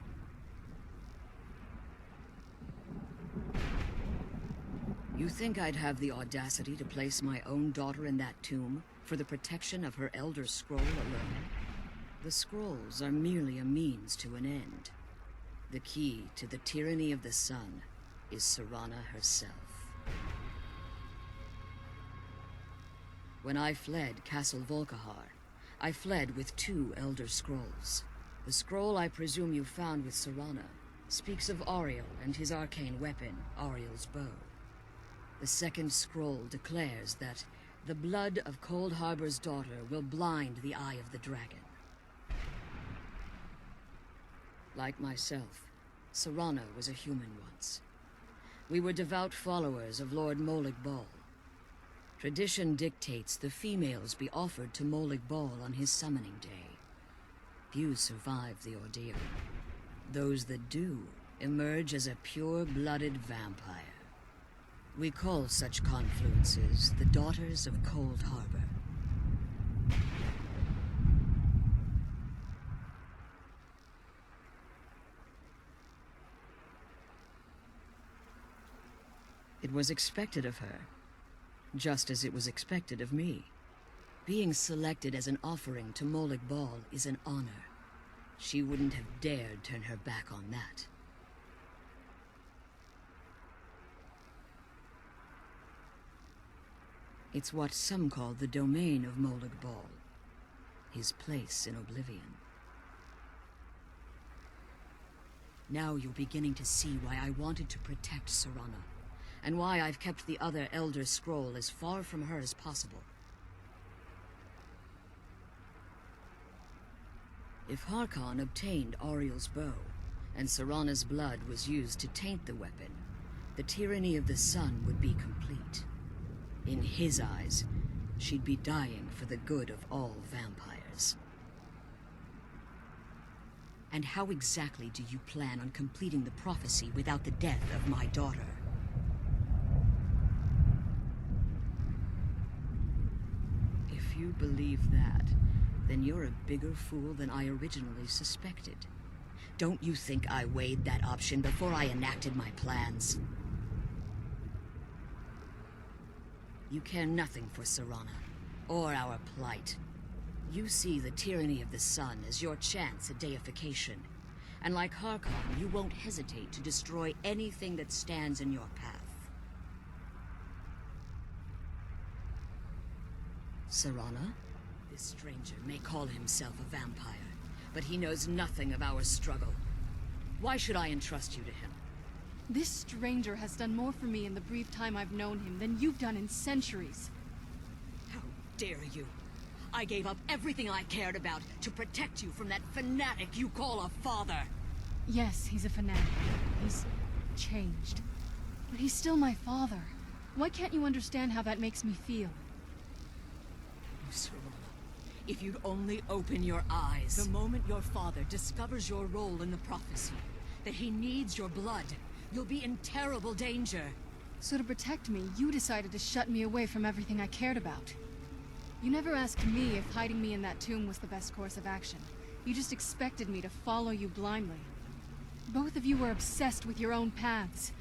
You think I'd have the audacity to place my own daughter in that tomb for the protection of her Elder Scroll alone? The scrolls are merely a means to an end. The key to the tyranny of the sun is Serana herself. When I fled Castle Volkihar, I fled with 2 Elder Scrolls. The scroll I presume you found with Serana speaks of Auriel and his arcane weapon, Auriel's bow. The second scroll declares that the blood of Cold Harbor's daughter will blind the eye of the dragon. Like myself, Serana was a human once. We were devout followers of Lord Molig Bal. Tradition dictates the females be offered to Molig Bal on his summoning day. Few survive the ordeal. Those that do emerge as a pure-blooded vampire. We call such confluences the Daughters of Cold Harbor. It was expected of her, just as it was expected of me. Being selected as an offering to Molag Bal is an honor. She wouldn't have dared turn her back on that. It's what some call the domain of Molag Bal, his place in oblivion. Now you're beginning to see why I wanted to protect Serana, and why I've kept the other Elder Scroll as far from her as possible. If Harkon obtained Auriel's bow, and Serana's blood was used to taint the weapon, the tyranny of the sun would be complete. In his eyes, she'd be dying for the good of all vampires. And how exactly do you plan on completing the prophecy without the death of my daughter? If you believe that, then you're a bigger fool than I originally suspected. Don't you think I weighed that option before I enacted my plans? You care nothing for Serana, or our plight. You see the tyranny of the sun as your chance at deification. And like Harkon, you won't hesitate to destroy anything that stands in your path. Serana? This stranger may call himself a vampire, but he knows nothing of our struggle. Why should I entrust you to him? This stranger has done more for me in the brief time I've known him than you've done in centuries. How dare you? I gave up everything I cared about to protect you from that fanatic you call a father. Yes, he's a fanatic. He's changed. But he's still my father. Why can't you understand how that makes me feel? Serana, if you'd only open your eyes. The moment your father discovers your role in the prophecy, that he needs your blood, you'll be in terrible danger. So to protect me, you decided to shut me away from everything I cared about. You never asked me if hiding me in that tomb was the best course of action. You just expected me to follow you blindly. Both of you were obsessed with your own paths.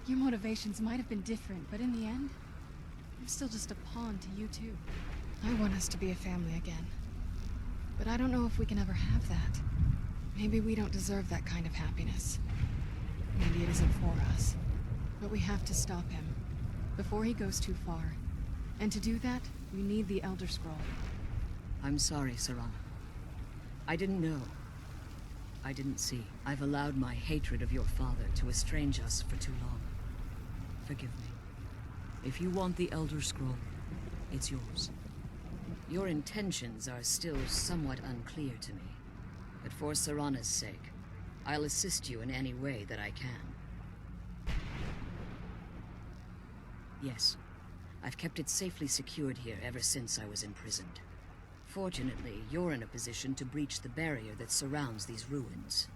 Your motivations might have been different, but in the end, I'm still just a pawn to you two. I want us to be a family again. But I don't know if we can ever have that. Maybe we don't deserve that kind of happiness. Maybe it isn't for us. But we have to stop him, before he goes too far. And to do that, we need the Elder Scroll. I'm sorry, Serana. I didn't know. I didn't see. I've allowed my hatred of your father to estrange us for too long. Forgive me. If you want the Elder Scroll, it's yours. Your intentions are still somewhat unclear to me. But for Serana's sake, I'll assist you in any way that I can. Yes, I've kept it safely secured here ever since I was imprisoned. Fortunately, you're in a position to breach the barrier that surrounds these ruins.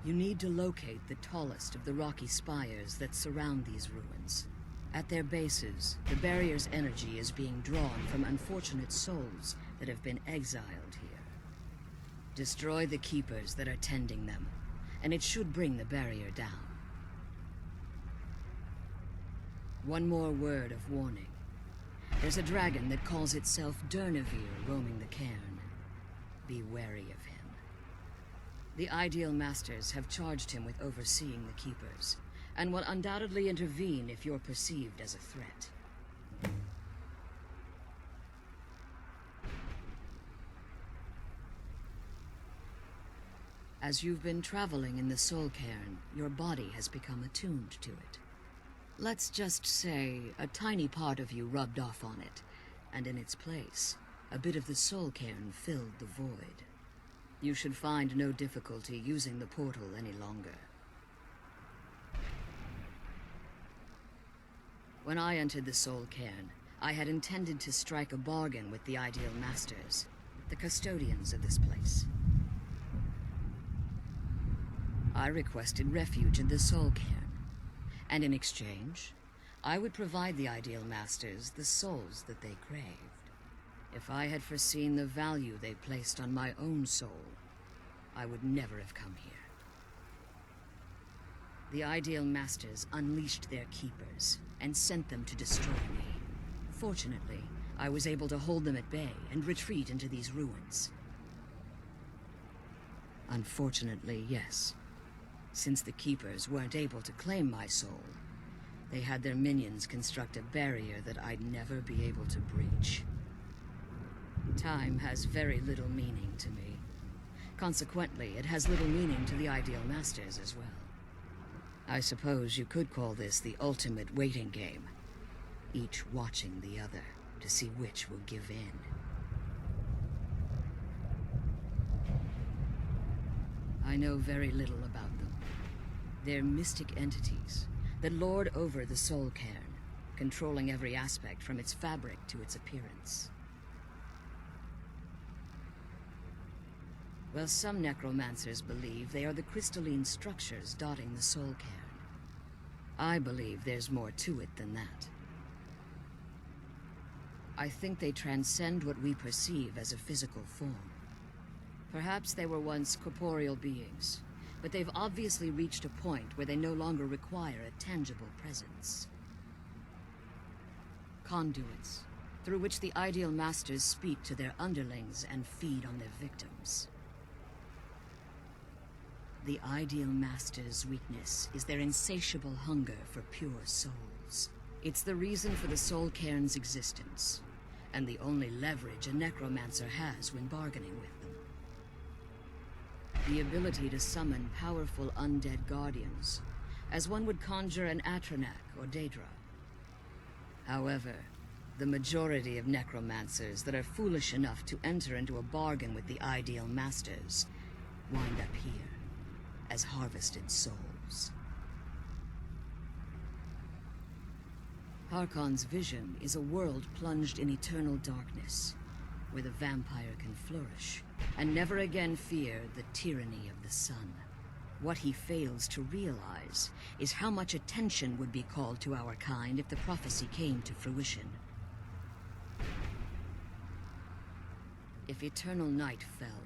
You need to locate the tallest of the rocky spires that surround these ruins. At their bases, the barrier's energy is being drawn from unfortunate souls that have been exiled here. Destroy the keepers that are tending them, and it should bring the barrier down. One more word of warning. There's a dragon that calls itself Durnevere roaming the Cairn. Be wary of him. The Ideal Masters have charged him with overseeing the keepers, and will undoubtedly intervene if you're perceived as a threat. As you've been traveling in the Soul Cairn, your body has become attuned to it. Let's just say a tiny part of you rubbed off on it, and in its place, a bit of the Soul Cairn filled the void. You should find no difficulty using the portal any longer. When I entered the Soul Cairn, I had intended to strike a bargain with the Ideal Masters, the custodians of this place. I requested refuge in the Soul Cairn, and in exchange, I would provide the Ideal Masters the souls that they craved. If I had foreseen the value they placed on my own soul, I would never have come here. The Ideal Masters unleashed their keepers and sent them to destroy me. Fortunately, I was able to hold them at bay and retreat into these ruins. Unfortunately, yes. Since the Keepers weren't able to claim my soul, they had their minions construct a barrier that I'd never be able to breach. Time has very little meaning to me. Consequently, it has little meaning to the Ideal Masters as well. I suppose you could call this the ultimate waiting game, each watching the other to see which will give in. I know very little about them. They're mystic entities that lord over the Soul Cairn, controlling every aspect from its fabric to its appearance. Well, some necromancers believe they are the crystalline structures dotting the Soul Cairn. I believe there's more to it than that. I think they transcend what we perceive as a physical form. Perhaps they were once corporeal beings, but they've obviously reached a point where they no longer require a tangible presence. Conduits, through which the Ideal Masters speak to their underlings and feed on their victims. The Ideal Masters' weakness is their insatiable hunger for pure souls. It's the reason for the Soul Cairn's existence, and the only leverage a necromancer has when bargaining with them. The ability to summon powerful undead guardians, as one would conjure an Atronak or Daedra. However, the majority of necromancers that are foolish enough to enter into a bargain with the Ideal Masters wind up here as harvested souls. Harkon's vision is a world plunged in eternal darkness, where the vampire can flourish, and never again fear the tyranny of the sun. What he fails to realize is how much attention would be called to our kind if the prophecy came to fruition. If eternal night fell,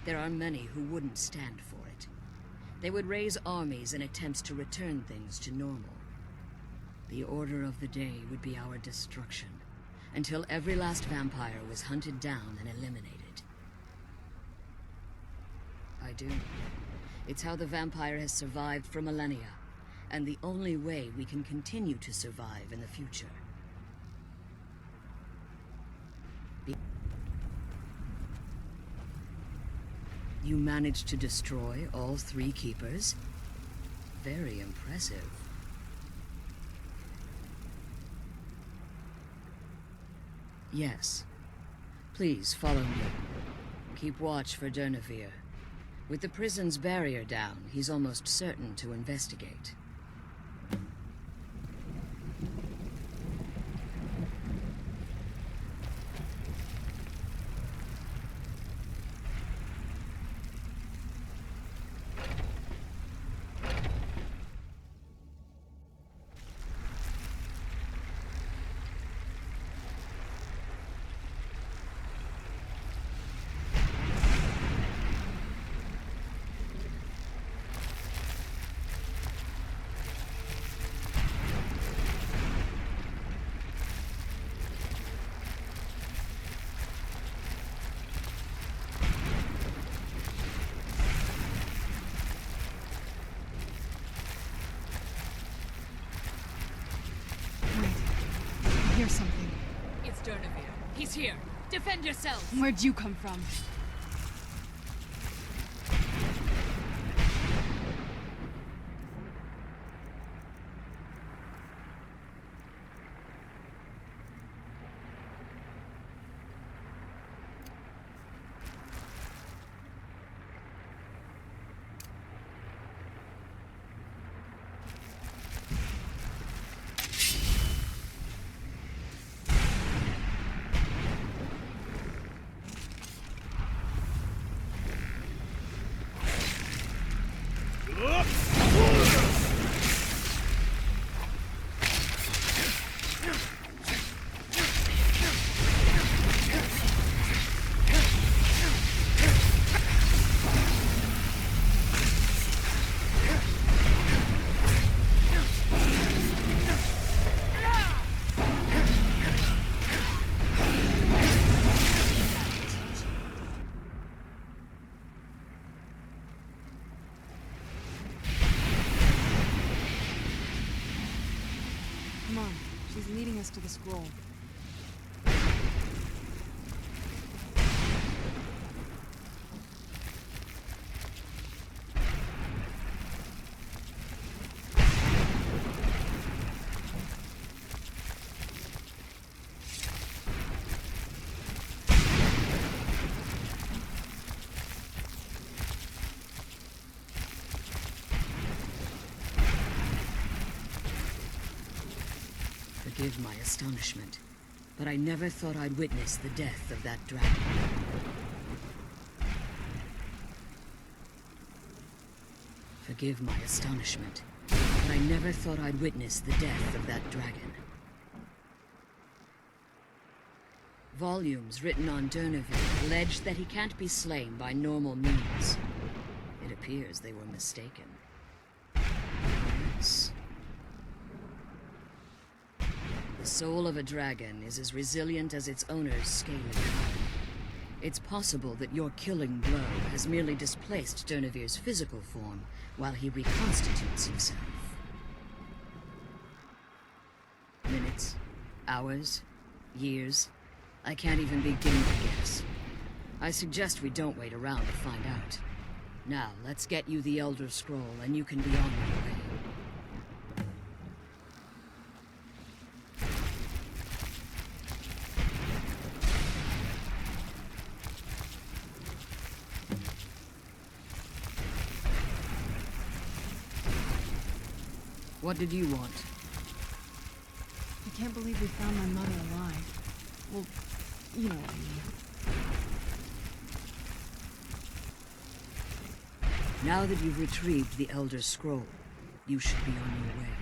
there are many who wouldn't stand for it. They would raise armies in attempts to return things to normal. The order of the day would be our destruction, until every last vampire was hunted down and eliminated. I do. It's how the vampire has survived for millennia, and the only way we can continue to survive in the future. You managed to destroy all 3 keepers? Very impressive. Yes. Please follow me. Keep watch for Durnevere. With the prison's barrier down, he's almost certain to investigate. Something. It's Durnevere. He's here. Defend yourself! Where'd you come from? leading us to the scroll? Forgive my astonishment, but I never thought I'd witness the death of that dragon. Forgive my astonishment, but I never thought I'd witness the death of that dragon. Volumes written on Durneville allege that he can't be slain by normal means. It appears they were mistaken. Yes. The soul of a dragon is as resilient as its owner's scaly hide. It's possible that your killing blow has merely displaced Durnevir's physical form while he reconstitutes himself. Minutes, hours, years, I can't even begin to guess. I suggest we don't wait around to find out. Now, let's get you the Elder Scroll and you can be on your way. What did you want? I can't believe we found my mother alive. Well, you know what I mean. Now that you've retrieved the Elder Scroll, you should be on your way.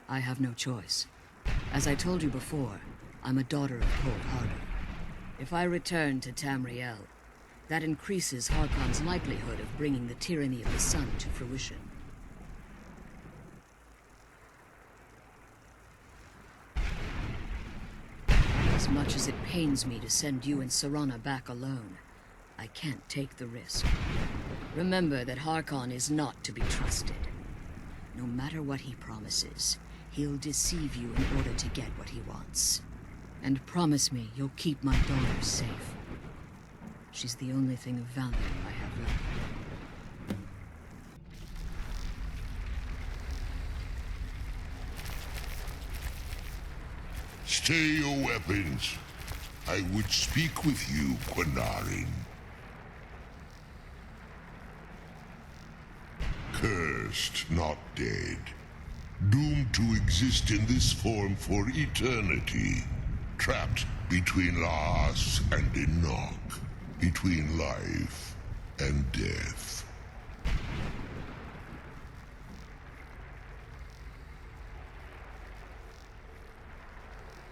I have no choice. As I told you before, I'm a daughter of Cold Harbor. If I return to Tamriel, that increases Harkon's likelihood of bringing the tyranny of the sun to fruition. As much as it pains me to send you and Serana back alone, I can't take the risk. Remember that Harkon is not to be trusted. No matter what he promises, he'll deceive you in order to get what he wants. And promise me you'll keep my daughter safe. She's the only thing of value I have left. Stay your weapons. I would speak with you, Quinarin. Cursed, not dead. Doomed to exist in this form for eternity. Trapped between Laas and Enoch. Between life and death.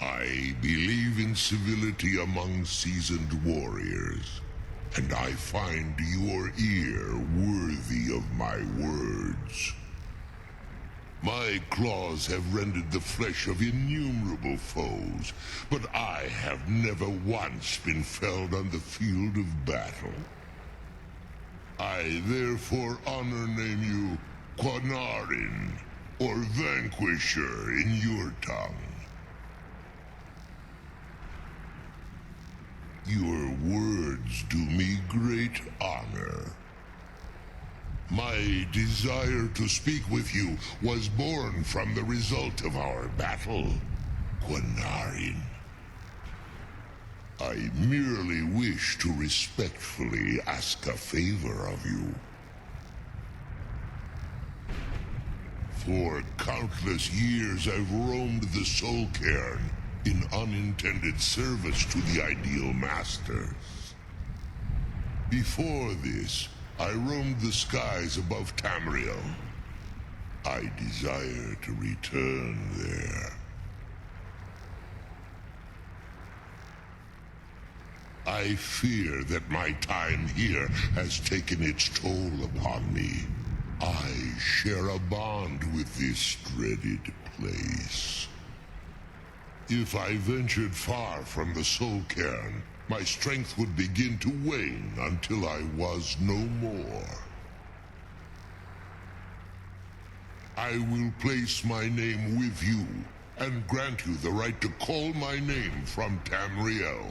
I believe in civility among seasoned warriors, and I find your ear worthy of my words. My claws have rended the flesh of innumerable foes, but I have never once been felled on the field of battle. I therefore honor name you Quinarin, or Vanquisher in your tongue. Your words do me great honor. My desire to speak with you was born from the result of our battle, Quinarin. I merely wish to respectfully ask a favor of you. For countless years I've roamed the Soul Cairn in unintended service to the Ideal Masters. Before this, I roamed the skies above Tamriel. I desire to return there. I fear that my time here has taken its toll upon me. I share a bond with this dreaded place. If I ventured far from the Soul Cairn, my strength would begin to wane until I was no more. I will place my name with you, and grant you the right to call my name from Tamriel.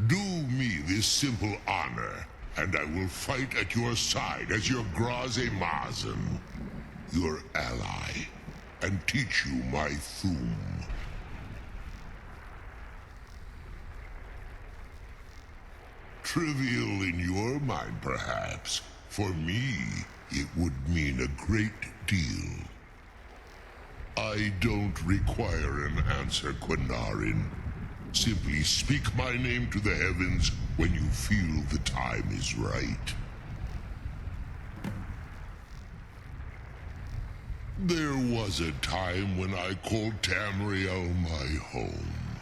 Do me this simple honor, and I will fight at your side as your Graze Mazen, your ally, and teach you my Thum. Trivial in your mind, perhaps. For me, it would mean a great deal. I don't require an answer, Quinarin. Simply speak my name to the heavens when you feel the time is right. There was a time when I called Tamriel my home,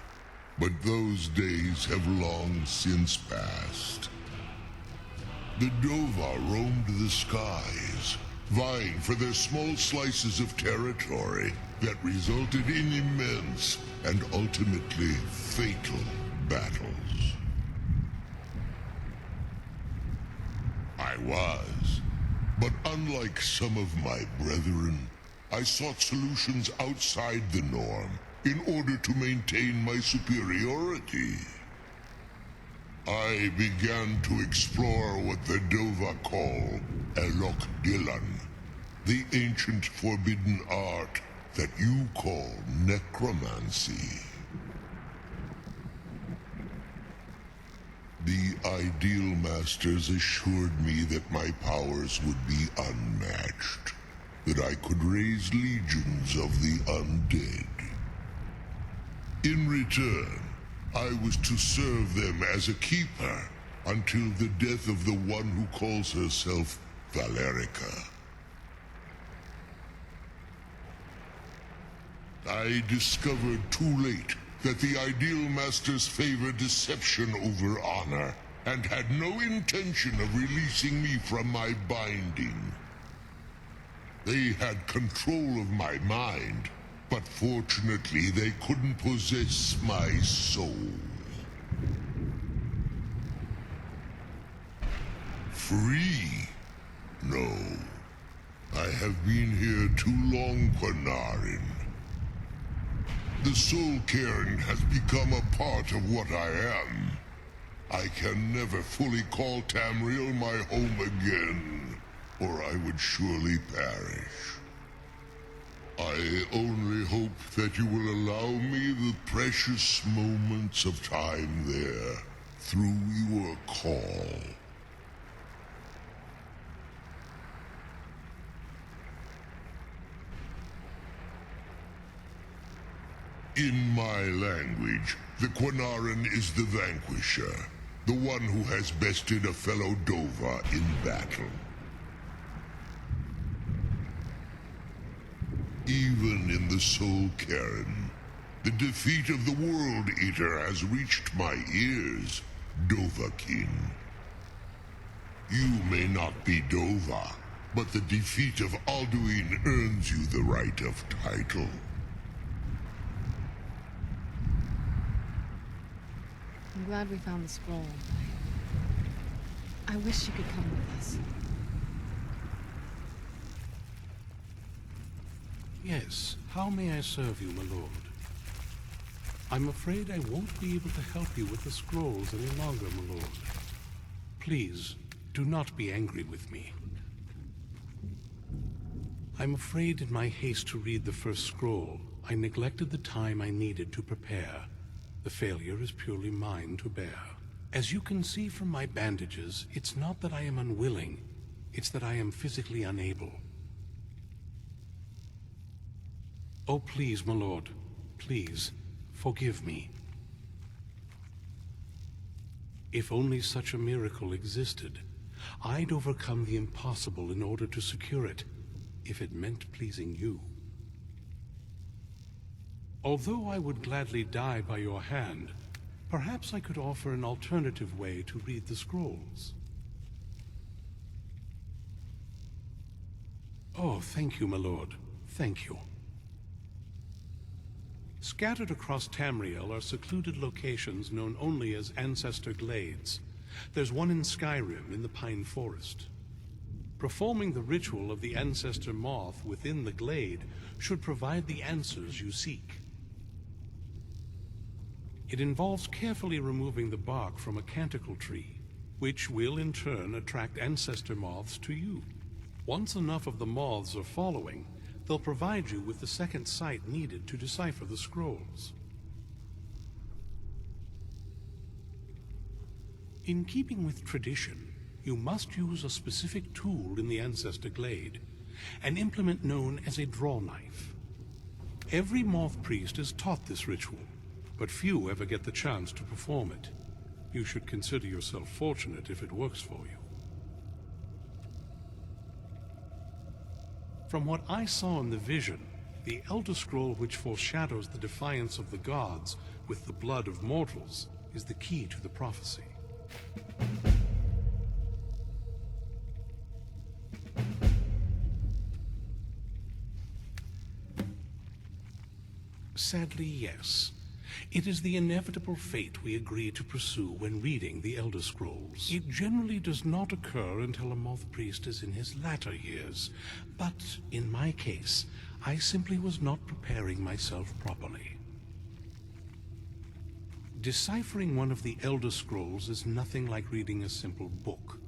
but those days have long since passed. The Dova roamed the skies, vying for their small slices of territory that resulted in immense and ultimately fatal battles. I was, but unlike some of my brethren, I sought solutions outside the norm in order to maintain my superiority. I began to explore what the Dova call Elok Dylan, the ancient forbidden art that you call necromancy. The Ideal Masters assured me that my powers would be unmatched, that I could raise legions of the undead. In return, I was to serve them as a keeper until the death of the one who calls herself Valerica. I discovered too late that the Ideal Masters favor deception over honor, and had no intention of releasing me from my binding. They had control of my mind, but fortunately they couldn't possess my soul. Free? No. I have been here too long, Quinarin. The Soul Cairn has become a part of what I am. I can never fully call Tamriel my home again, or I would surely perish. I only hope that you will allow me the precious moments of time there, through your call. In my language, the Quinarin is the vanquisher, the one who has bested a fellow Dova in battle. Even in the Soul Cairn, the defeat of the World Eater has reached my ears, Dovahkiin. You may not be Dova, but the defeat of Alduin earns you the right of title. I'm glad we found the scroll. I wish you could come with us. Yes, how may I serve you, my lord? I'm afraid I won't be able to help you with the scrolls any longer, my lord. Please, do not be angry with me. I'm afraid in my haste to read the first scroll, I neglected the time I needed to prepare. The failure is purely mine to bear. As you can see from my bandages, it's not that I am unwilling, it's that I am physically unable. Oh, please, my lord, please, forgive me. If only such a miracle existed, I'd overcome the impossible in order to secure it, if it meant pleasing you. Although I would gladly die by your hand, perhaps I could offer an alternative way to read the scrolls. Oh, thank you, my lord. Thank you. Scattered across Tamriel are secluded locations known only as Ancestor Glades. There's one in Skyrim, in the Pine Forest. Performing the ritual of the ancestor Moth within the glade should provide the answers you seek. It involves carefully removing the bark from a canticle tree, which will in turn attract ancestor moths to you. Once enough of the moths are following, they'll provide you with the second sight needed to decipher the scrolls. In keeping with tradition, you must use a specific tool in the Ancestor Glade, an implement known as a draw knife. Every Moth priest is taught this ritual, but few ever get the chance to perform it. You should consider yourself fortunate if it works for you. From what I saw in the vision, the Elder Scroll which foreshadows the defiance of the gods with the blood of mortals is the key to the prophecy. Sadly, yes. It is the inevitable fate we agree to pursue when reading the Elder Scrolls. It generally does not occur until a Moth priest is in his latter years, but in my case, I simply was not preparing myself properly. Deciphering one of the Elder Scrolls is nothing like reading a simple book.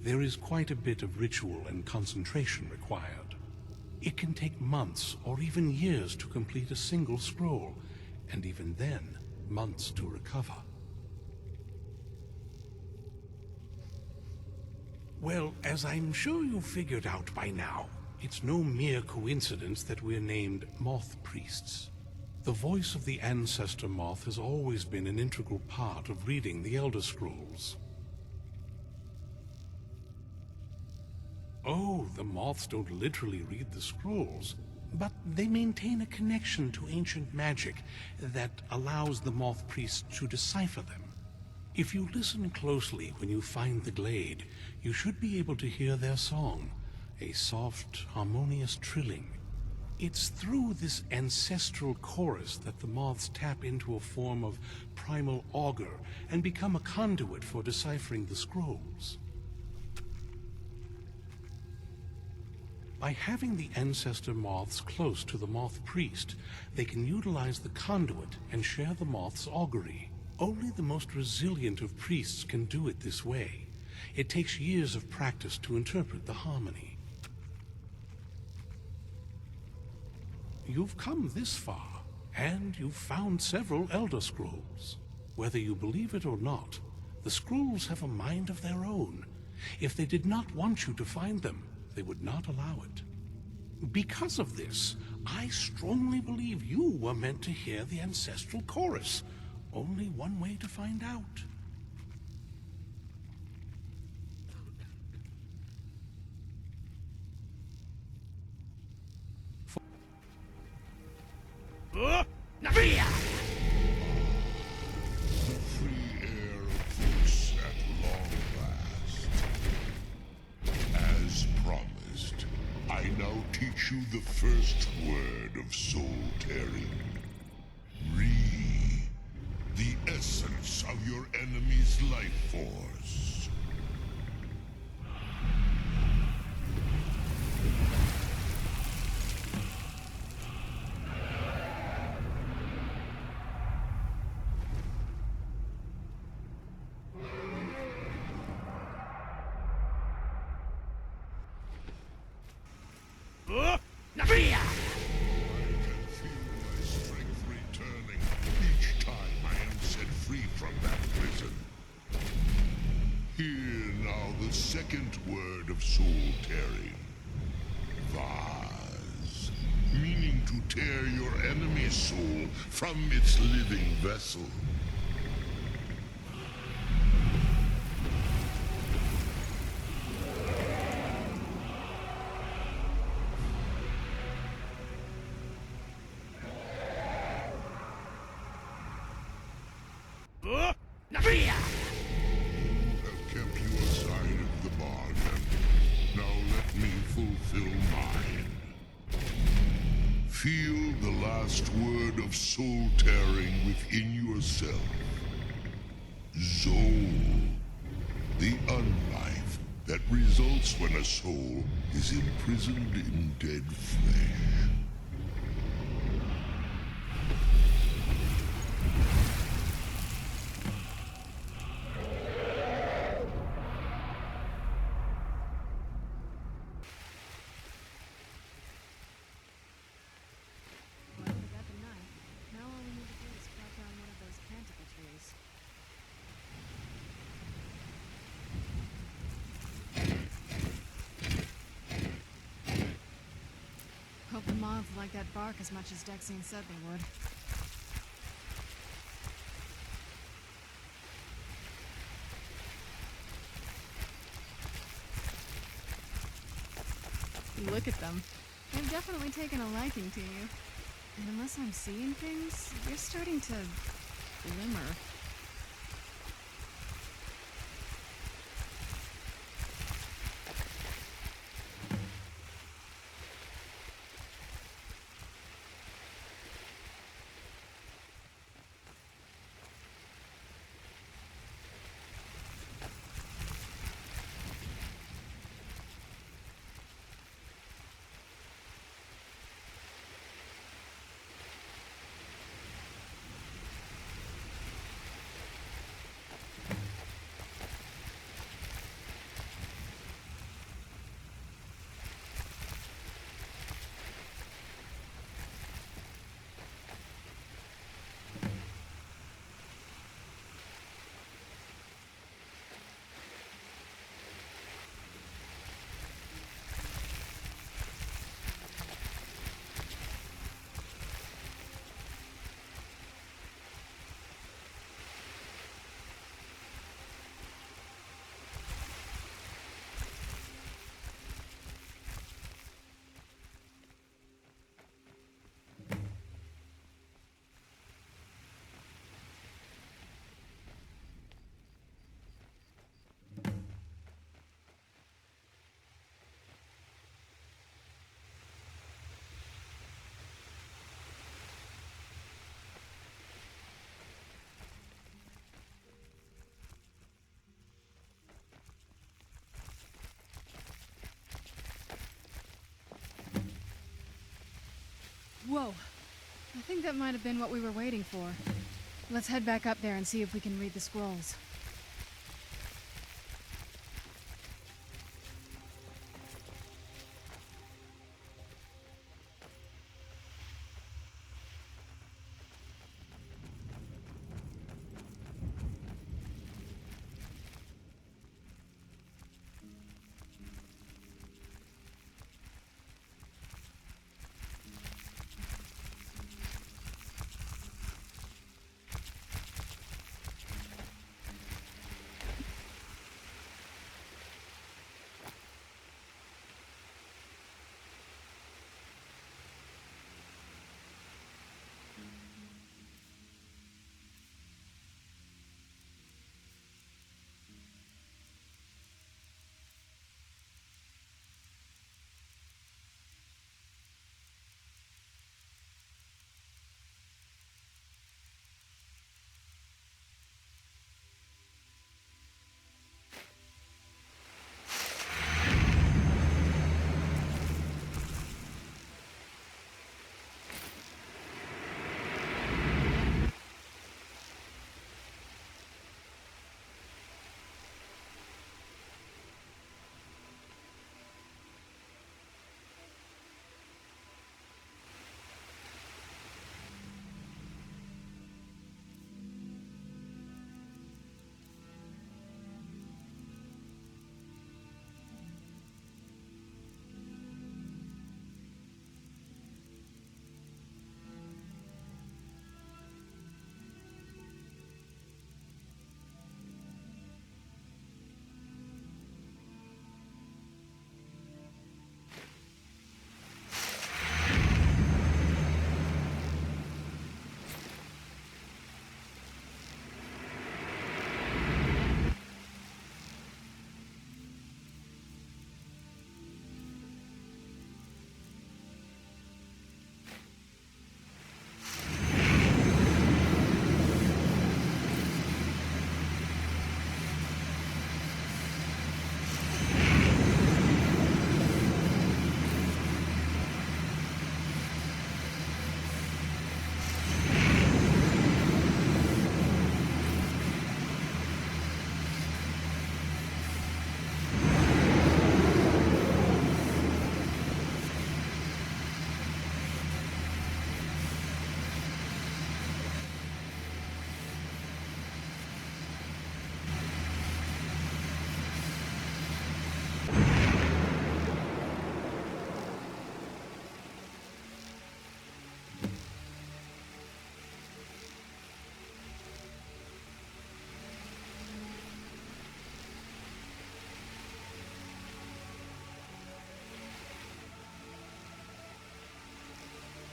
There is quite a bit of ritual and concentration required. It can take months or even years to complete a single scroll, and even then, months to recover. Well, as I'm sure you've figured out by now, it's no mere coincidence that we're named Moth Priests. The voice of the Ancestor Moth has always been an integral part of reading the Elder Scrolls. Oh, the Moths don't literally read the scrolls, but they maintain a connection to ancient magic that allows the Moth priests to decipher them. If you listen closely when you find the glade, you should be able to hear their song, a soft, harmonious trilling. It's through this ancestral chorus that the Moths tap into a form of primal augur and become a conduit for deciphering the scrolls. By having the Ancestor Moths close to the Moth Priest, they can utilize the conduit and share the Moth's augury. Only the most resilient of priests can do it this way. It takes years of practice to interpret the harmony. You've come this far, and you've found several Elder Scrolls. Whether you believe it or not, the scrolls have a mind of their own. If they did not want you to find them, they would not allow it. Because of this, I strongly believe you were meant to hear the ancestral chorus. Only one way to find out. Teach you the first word of soul tearing. Re, the essence of your enemy's life force. Second word of soul tearing. Vase, meaning to tear your enemy's soul from its living vessel. Feel the last word of soul tearing within yourself. Zol, the unlife that results when a soul is imprisoned in dead flesh. Hope the Moth like that bark as much as Dexine said they would. Look at them. They've definitely taken a liking to you. And unless I'm seeing things, you're starting to glimmer. Whoa. I think that might have been what we were waiting for. Let's head back up there and see if we can read the scrolls.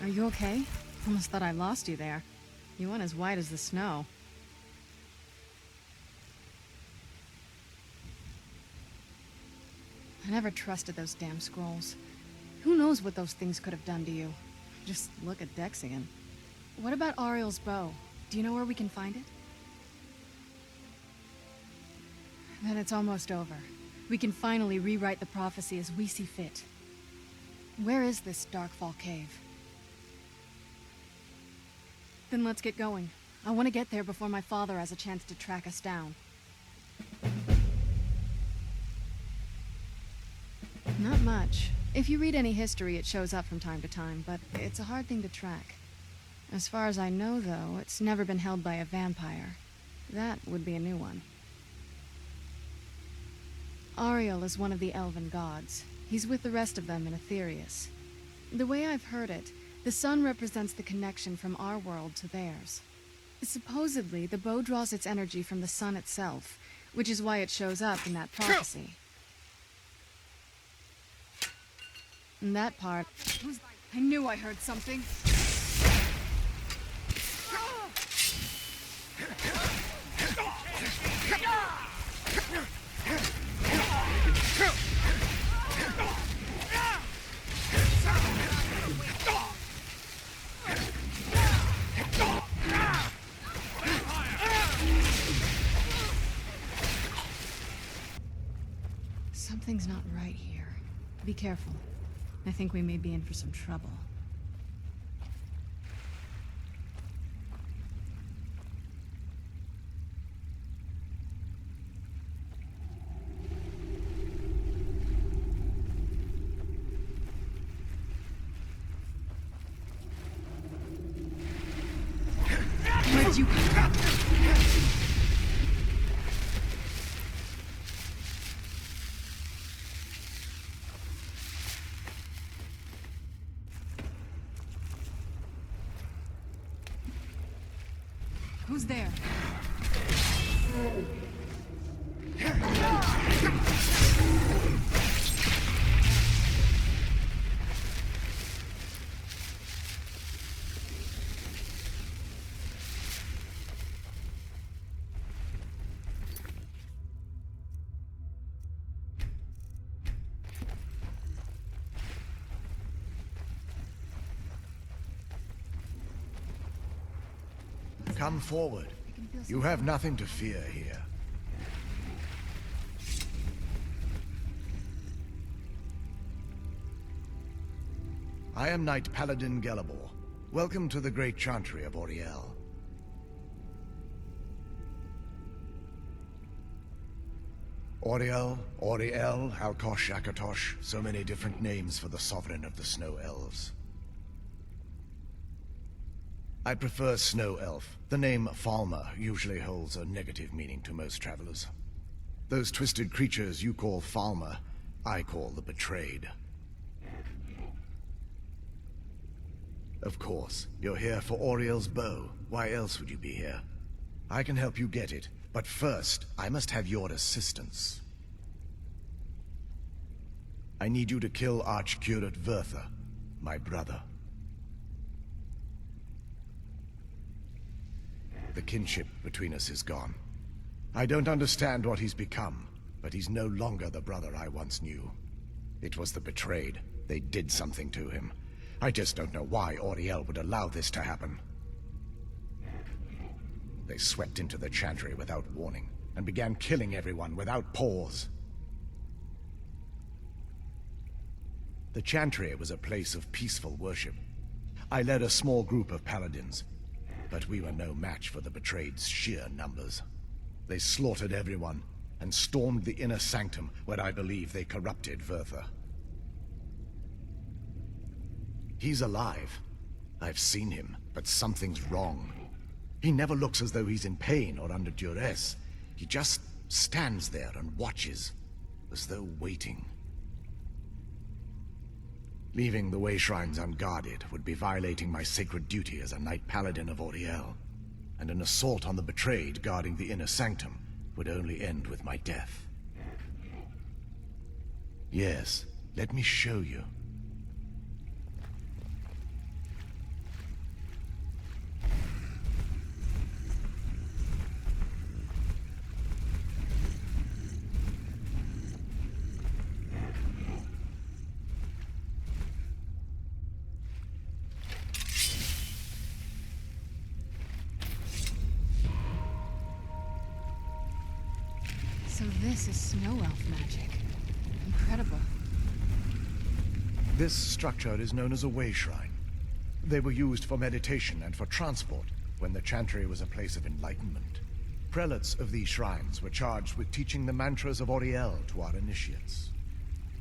Are you okay? Almost thought I lost you there. You went as white as the snow. I never trusted those damn scrolls. Who knows what those things could have done to you? Just look at Dexian. What about Auriel's bow? Do you know where we can find it? Then it's almost over. We can finally rewrite the prophecy as we see fit. Where is this Darkfall cave? Then let's get going. I want to get there before my father has a chance to track us down. Not much. If you read any history, it shows up from time to time, but it's a hard thing to track. As far as I know, though, it's never been held by a vampire. That would be a new one. Auriel is one of the elven gods. He's with the rest of them in Aetherius. The way I've heard it, the sun represents the connection from our world to theirs. Supposedly, the bow draws its energy from the sun itself, which is why it shows up in that prophecy. And that part... I knew I heard something. Something's not right here. Be careful. I think we may be in for some trouble. Where'd you come from? Who's there? Come forward. You have nothing to fear here. I am Knight Paladin Gelabor. Welcome to the great Chantry of Auriel. Auriel, Alkosh, Akatosh, so many different names for the sovereign of the Snow Elves. I prefer Snow Elf. The name Falmer usually holds a negative meaning to most travelers. Those twisted creatures you call Falmer, I call the Betrayed. Of course, you're here for Auriel's bow. Why else would you be here? I can help you get it, but first, I must have your assistance. I need you to kill Archcurate Vertha, my brother. The kinship between us is gone. I don't understand what he's become, but he's no longer the brother I once knew. It was the Betrayed. They did something to him. I just don't know why Auriel would allow this to happen. They swept into the Chantry without warning, and began killing everyone without pause. The Chantry was a place of peaceful worship. I led a small group of paladins, but we were no match for the Betrayed's sheer numbers. They slaughtered everyone, and stormed the inner sanctum where I believe they corrupted Vertha. He's alive. I've seen him, but something's wrong. He never looks as though he's in pain or under duress. He just stands there and watches, as though waiting. Leaving the way shrines unguarded would be violating my sacred duty as a Knight Paladin of Auriel, and an assault on the Betrayed guarding the inner sanctum would only end with my death. Yes, let me show you. This is snow elf magic. Incredible. This structure is known as a way shrine. They were used for meditation and for transport when the Chantry was a place of enlightenment. Prelates of these shrines were charged with teaching the mantras of Auriel to our initiates.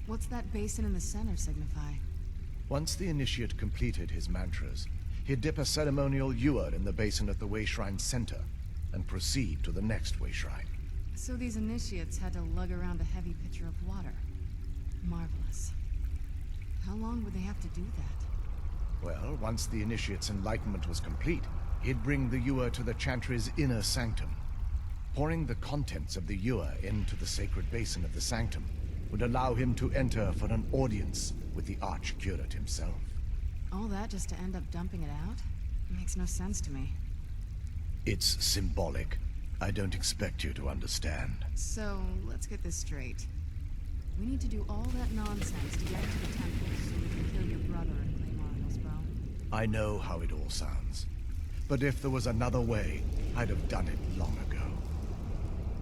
What's that basin in the center signify? Once the initiate completed his mantras, he'd dip a ceremonial ewer in the basin at the way shrine's center and proceed to the next way shrine. So these initiates had to lug around a heavy pitcher of water. Marvelous. How long would they have to do that? Well, once the initiate's enlightenment was complete, he'd bring the ewer to the Chantry's inner sanctum. Pouring the contents of the ewer into the sacred basin of the sanctum would allow him to enter for an audience with the Archcurate himself. All that just to end up dumping it out? Makes no sense to me. It's symbolic. I don't expect you to understand. So, let's get this straight. We need to do all that nonsense to get into the temple so we can kill your brother and claim Auriel's bow. I know how it all sounds. But if there was another way, I'd have done it long ago.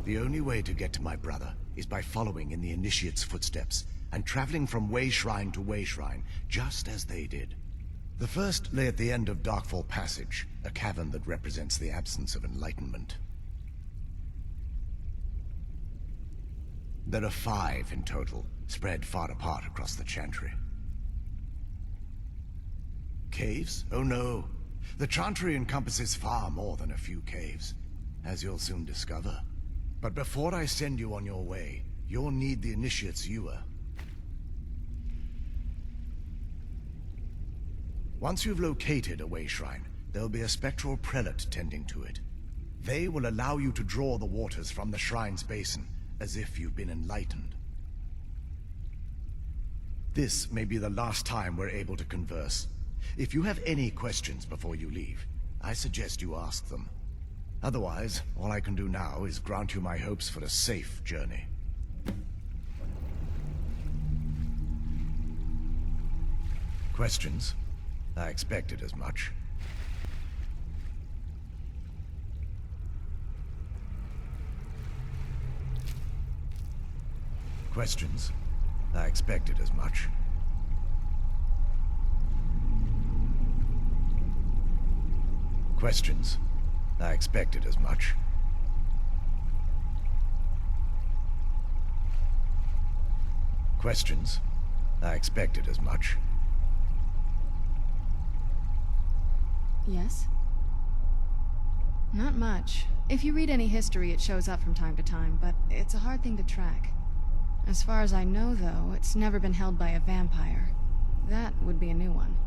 The only way to get to my brother is by following in the Initiate's footsteps and traveling from way shrine to way shrine, just as they did. The first lay at the end of Darkfall Passage, a cavern that represents the absence of enlightenment. There are 5 in total, spread far apart across the Chantry. Caves? Oh no. The Chantry encompasses far more than a few caves, as you'll soon discover. But before I send you on your way, you'll need the Initiate's ewer. Once you've located a way shrine, there'll be a spectral prelate tending to it. They will allow you to draw the waters from the shrine's basin, as if you've been enlightened. This may be the last time we're able to converse. If you have any questions before you leave, I suggest you ask them. Otherwise, all I can do now is grant you my hopes for a safe journey. Questions? I expected as much. Questions? I expected as much. Questions? I expected as much. Questions? I expected as much. Yes? Not much. If you read any history, it shows up from time to time, but it's a hard thing to track. As far as I know, though, it's never been held by a vampire. That would be a new one.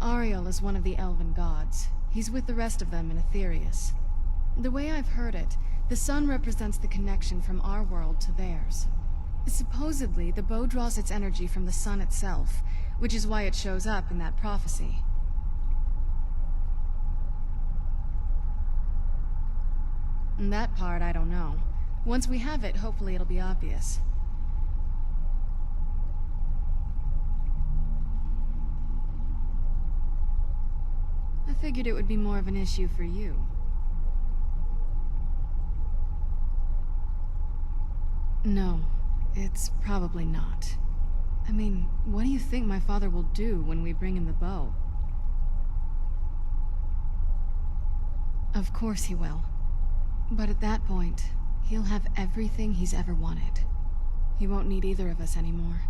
Auriel is one of the elven gods. He's with the rest of them in Aetherius. The way I've heard it, the sun represents the connection from our world to theirs. Supposedly, the bow draws its energy from the sun itself, which is why it shows up in that prophecy. And that part, I don't know. Once we have it, hopefully it'll be obvious. I figured it would be more of an issue for you. No, it's probably not. I mean, what do you think my father will do when we bring him the bow? Of course he will. But at that point, he'll have everything he's ever wanted. He won't need either of us anymore.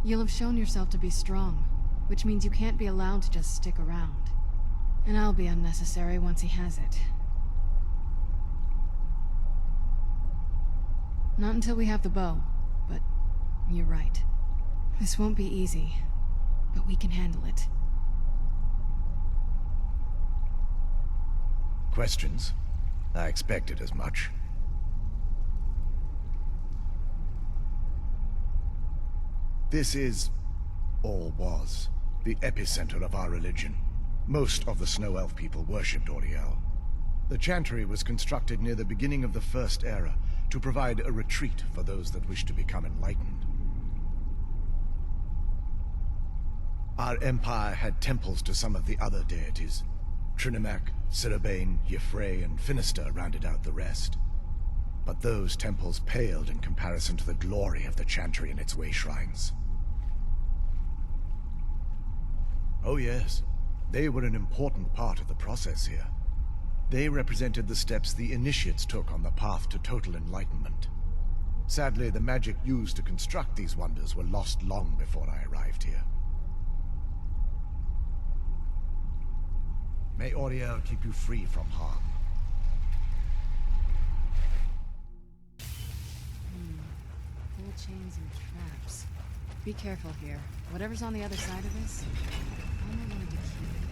You'll have shown yourself to be strong, which means you can't be allowed to just stick around. And I'll be unnecessary once he has it. Not until we have the bow, but you're right. This won't be easy, but we can handle it. Questions? I expected as much. This is, or was, the epicenter of our religion. Most of the Snow Elf people worshipped Auriel. The Chantry was constructed near the beginning of the First Era to provide a retreat for those that wish to become enlightened. Our empire had temples to some of the other deities. Trinimac, Cirabane, Yffrey, and Finister rounded out the rest. But those temples paled in comparison to the glory of the Chantry and its way shrines. Oh yes, they were an important part of the process here. They represented the steps the initiates took on the path to total enlightenment. Sadly, the magic used to construct these wonders were lost long before I arrived here. May Auriel keep you free from harm. Gold chains and traps. Be careful here. Whatever's on the other side of this, I only wanted to keep it there.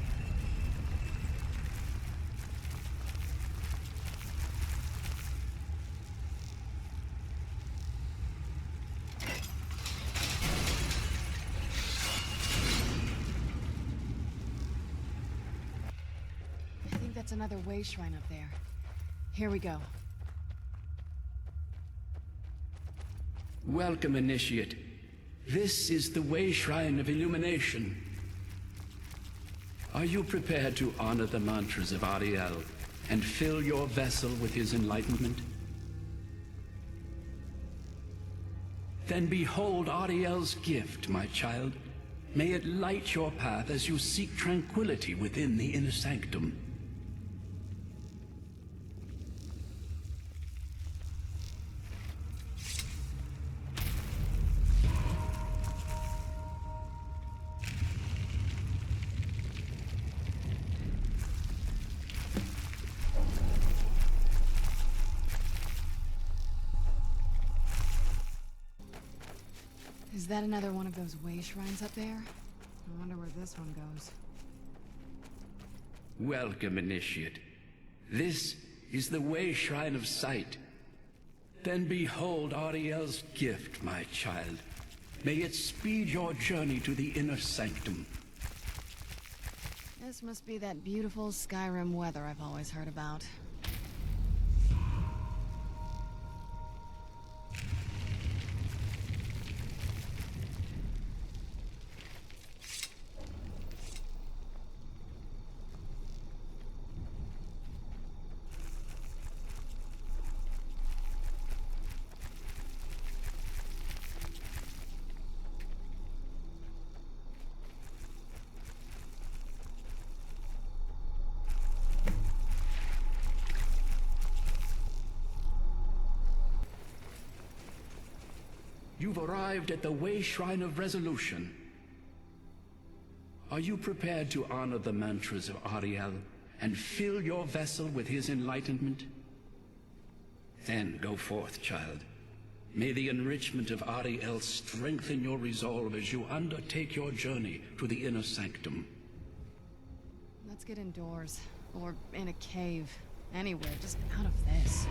I think that's another way shrine up there. Here we go. Welcome, Initiate. This is the Way Shrine of Illumination. Are you prepared to honor the mantras of Auriel and fill your vessel with his enlightenment? Then behold Auriel's gift, my child. May it light your path as you seek tranquility within the inner sanctum. Is that another one of those way shrines up there? I wonder where this one goes. Welcome, Initiate. This is the Way Shrine of Sight. Then behold Auriel's gift, my child. May it speed your journey to the inner sanctum. This must be that beautiful Skyrim weather I've always heard about. You've arrived at the Way Shrine of Resolution. Are you prepared to honor the mantras of Auriel and fill your vessel with his enlightenment? Then go forth, child. May the enrichment of Auriel strengthen your resolve as you undertake your journey to the inner sanctum. Let's get indoors. Or in a cave. Anywhere, just out of this.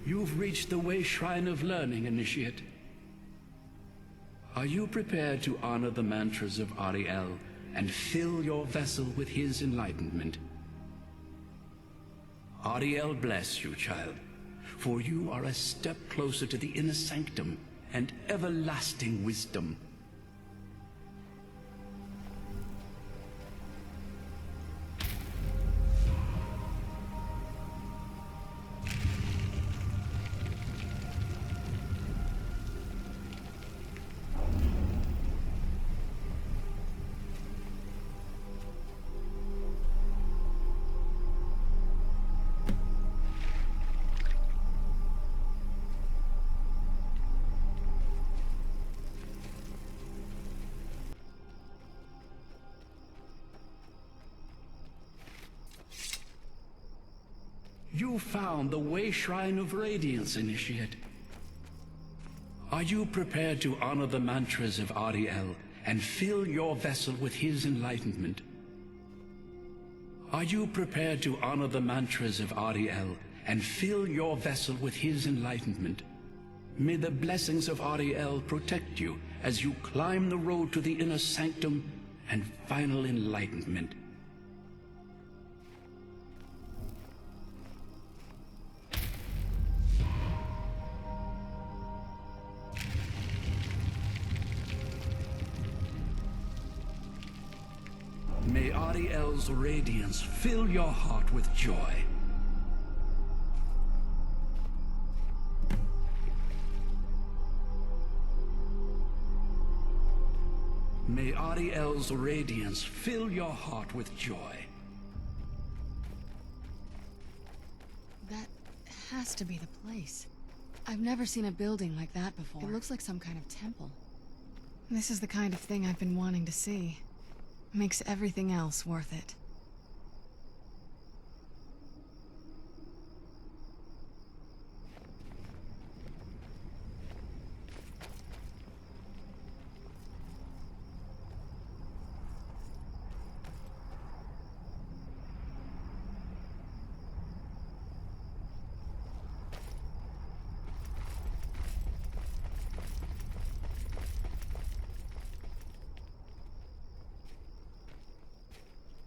You've reached the Way Shrine of Learning, Initiate. Are you prepared to honor the mantras of Auriel and fill your vessel with his enlightenment? Auriel bless you, child, for you are a step closer to the inner sanctum and everlasting wisdom. You found the Way Shrine of Radiance, Initiate. Are you prepared to honor the mantras of Auriel and fill your vessel with his enlightenment? Are you prepared to honor the mantras of Auriel and fill your vessel with his enlightenment? May the blessings of Auriel protect you as you climb the road to the inner sanctum and final enlightenment. May Auriel's radiance fill your heart with joy. May Auriel's radiance fill your heart with joy. That has to be the place. I've never seen a building like that before. It looks like some kind of temple. This is the kind of thing I've been wanting to see. Makes everything else worth it.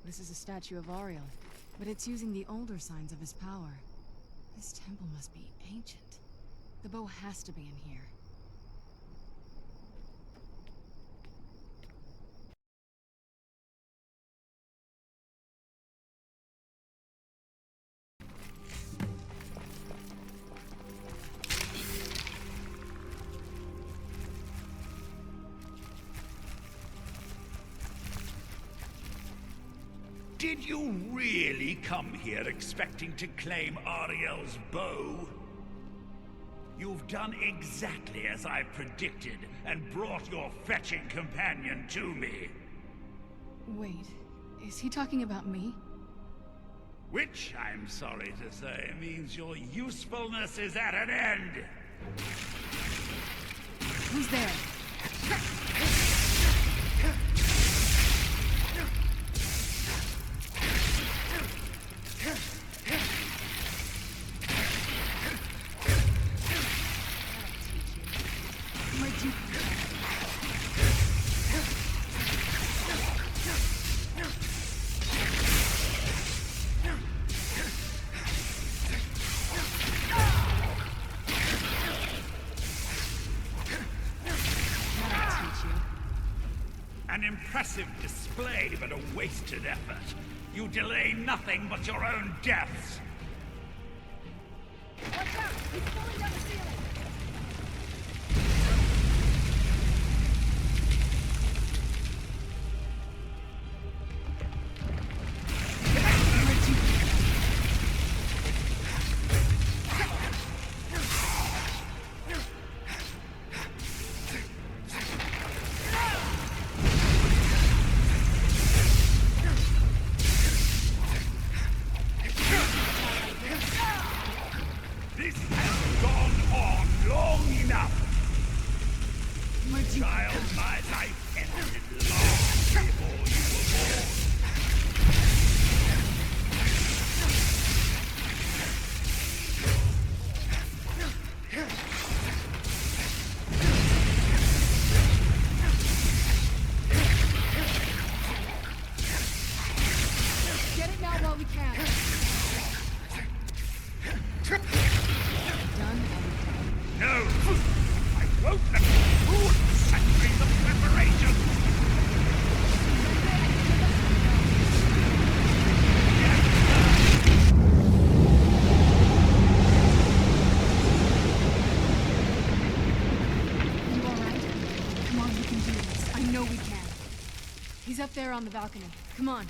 This is a statue of Auriel, but it's using the older signs of his power. This temple must be ancient. The bow has to be in here. Did you really come here expecting to claim Auriel's bow? You've done exactly as I predicted, and brought your fetching companion to me. Wait, is he talking about me? Which, I'm sorry to say, means your usefulness is at an end. Who's there? An impressive display, but a wasted effort. You delay nothing but your own deaths. Watch out! He's falling down the ceiling! He's up there on the balcony. Come on.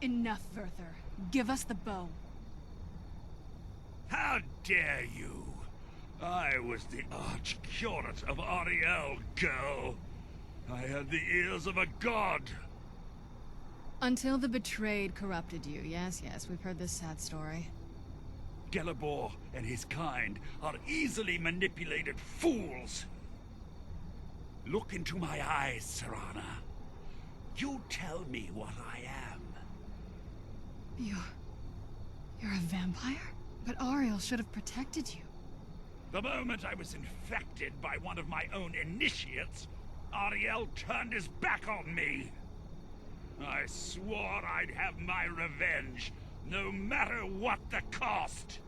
Enough, Werther. Give us the bow. How dare you! I was the arch-curate of Auriel, girl. I had the ears of a god. Until the betrayed corrupted you. Yes, we've heard this sad story. Gelibor and his kind are easily manipulated fools. Look into my eyes, Serana. You tell me what I am. You're a vampire? But Auriel should have protected you. The moment I was infected by one of my own initiates, Auriel turned his back on me. I swore I'd have my revenge, no matter what the cost.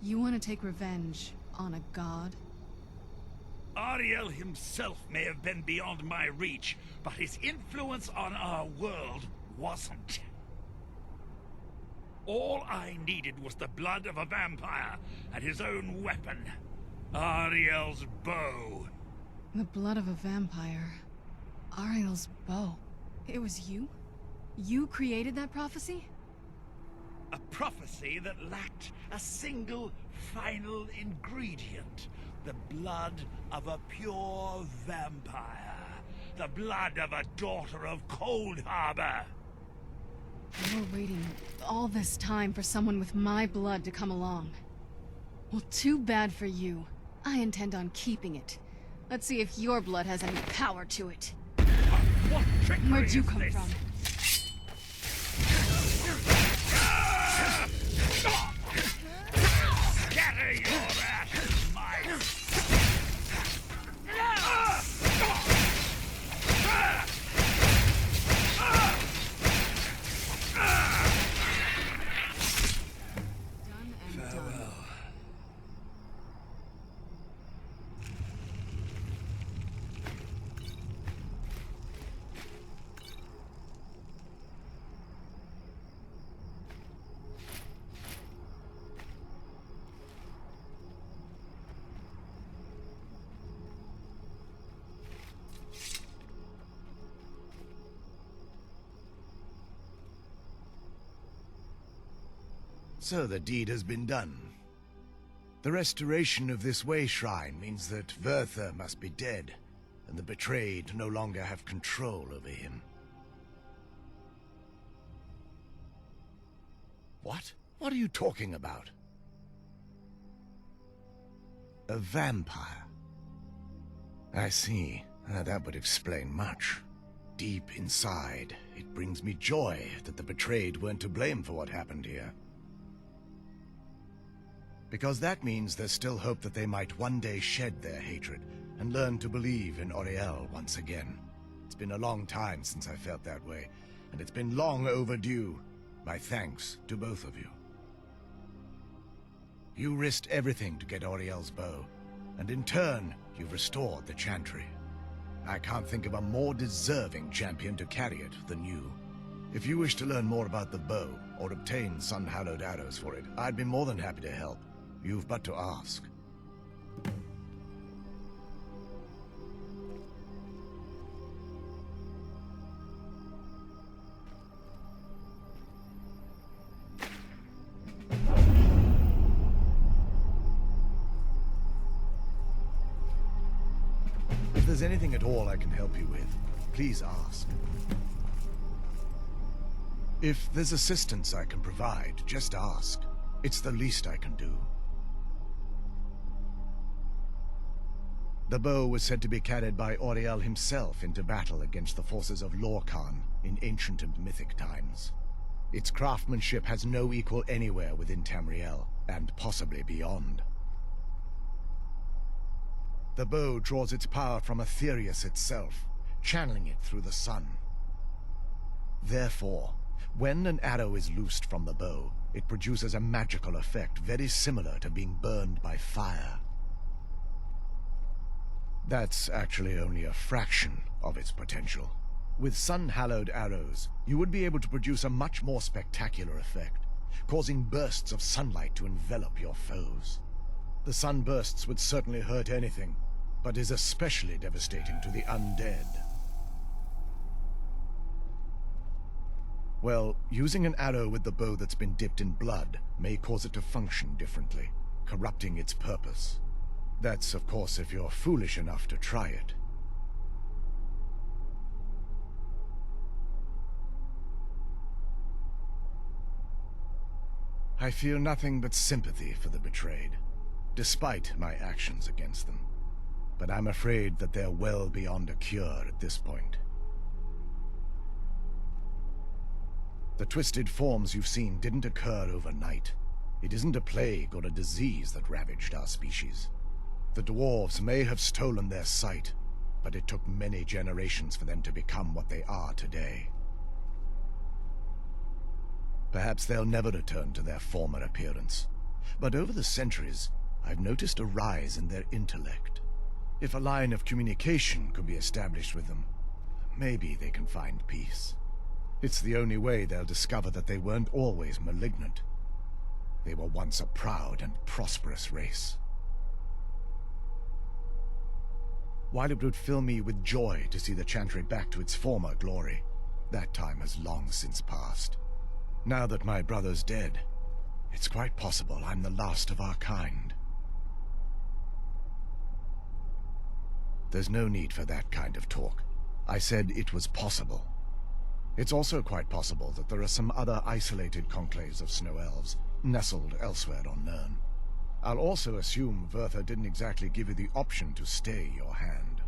You want to take revenge on a god? Auriel himself may have been beyond my reach, but his influence on our world wasn't. All I needed was the blood of a vampire and his own weapon, Auriel's bow. The blood of a vampire. Auriel's bow. It was you? You created that prophecy? A prophecy that lacked a single final ingredient. The blood of a pure vampire. The blood of a daughter of Cold Harbor. You were waiting all this time for someone with my blood to come along. Well, too bad for you. I intend on keeping it. Let's see if your blood has any power to it. What trickery Where'd you is come this? from? Scatter your ashes, mice! Farewell. So the deed has been done. The restoration of this way shrine means that Vurther must be dead, and the betrayed no longer have control over him. What? What are you talking about? A vampire. I see. That would explain much. Deep inside, it brings me joy that the betrayed weren't to blame for what happened here. Because that means there's still hope that they might one day shed their hatred and learn to believe in Auriel once again. It's been a long time since I felt that way, and it's been long overdue. My thanks to both of you. You risked everything to get Auriel's bow, and in turn, you've restored the Chantry. I can't think of a more deserving champion to carry it than you. If you wish to learn more about the bow, or obtain sun-hallowed arrows for it, I'd be more than happy to help. You've but to ask. If there's anything at all I can help you with, please ask. If there's assistance I can provide, just ask. It's the least I can do. The bow was said to be carried by Auriel himself into battle against the forces of Lorkhan in ancient and mythic times. Its craftsmanship has no equal anywhere within Tamriel, and possibly beyond. The bow draws its power from Aetherius itself, channeling it through the sun. Therefore, when an arrow is loosed from the bow, it produces a magical effect very similar to being burned by fire. That's actually only a fraction of its potential. With sun-hallowed arrows, you would be able to produce a much more spectacular effect, causing bursts of sunlight to envelop your foes. The sunbursts would certainly hurt anything, but is especially devastating to the undead. Well, using an arrow with the bow that's been dipped in blood may cause it to function differently, corrupting its purpose. That's, of course, if you're foolish enough to try it. I feel nothing but sympathy for the betrayed, despite my actions against them. But I'm afraid that they're well beyond a cure at this point. The twisted forms you've seen didn't occur overnight. It isn't a plague or a disease that ravaged our species. The dwarves may have stolen their sight, but it took many generations for them to become what they are today. Perhaps they'll never return to their former appearance, but over the centuries, I've noticed a rise in their intellect. If a line of communication could be established with them, maybe they can find peace. It's the only way they'll discover that they weren't always malignant. They were once a proud and prosperous race. While it would fill me with joy to see the Chantry back to its former glory, that time has long since passed. Now that my brother's dead, it's quite possible I'm the last of our kind. There's no need for that kind of talk. I said it was possible. It's also quite possible that there are some other isolated conclaves of snow elves, nestled elsewhere on Nirn. I'll also assume Vurther didn't exactly give you the option to stay your hand.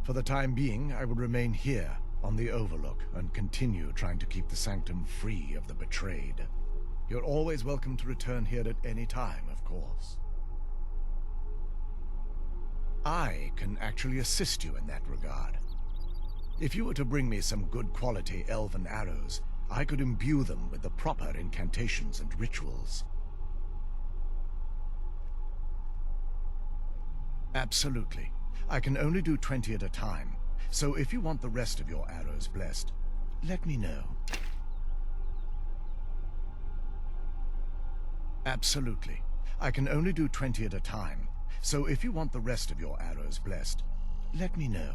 For the time being, I will remain here, on the Overlook, and continue trying to keep the Sanctum free of the betrayed. You're always welcome to return here at any time, of course. I can actually assist you in that regard. If you were to bring me some good quality elven arrows, I could imbue them with the proper incantations and rituals. Absolutely. I can only do 20 at a time, so if you want the rest of your arrows blessed, let me know. Absolutely. I can only do 20 at a time, so if you want the rest of your arrows blessed, let me know.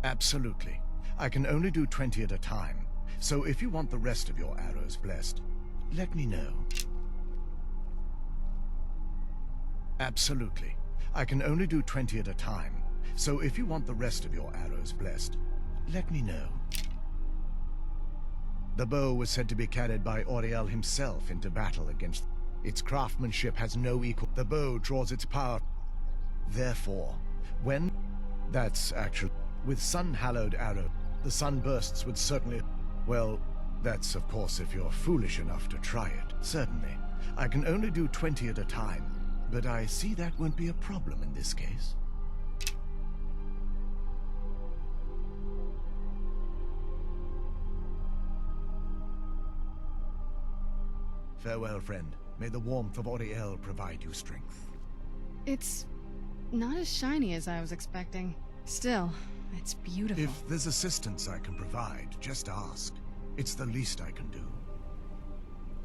Absolutely. I can only do 20 at a time, so if you want the rest of your arrows blessed, let me know. Absolutely. I can only do 20 at a time, so if you want the rest of your arrows blessed, let me know. The bow was said to be carried by Auriel himself into battle against... Its craftsmanship has no equal. The bow draws its power. Therefore, when... That's actually... With sun-hallowed arrow, the sunbursts would certainly... Well, that's of course if you're foolish enough to try it. Certainly. I can only do 20 at a time, but I see that won't be a problem in this case. Farewell, friend. May the warmth of Auriel provide you strength. It's not as shiny as I was expecting. Still, it's beautiful. If there's assistance I can provide, just ask. It's the least I can do.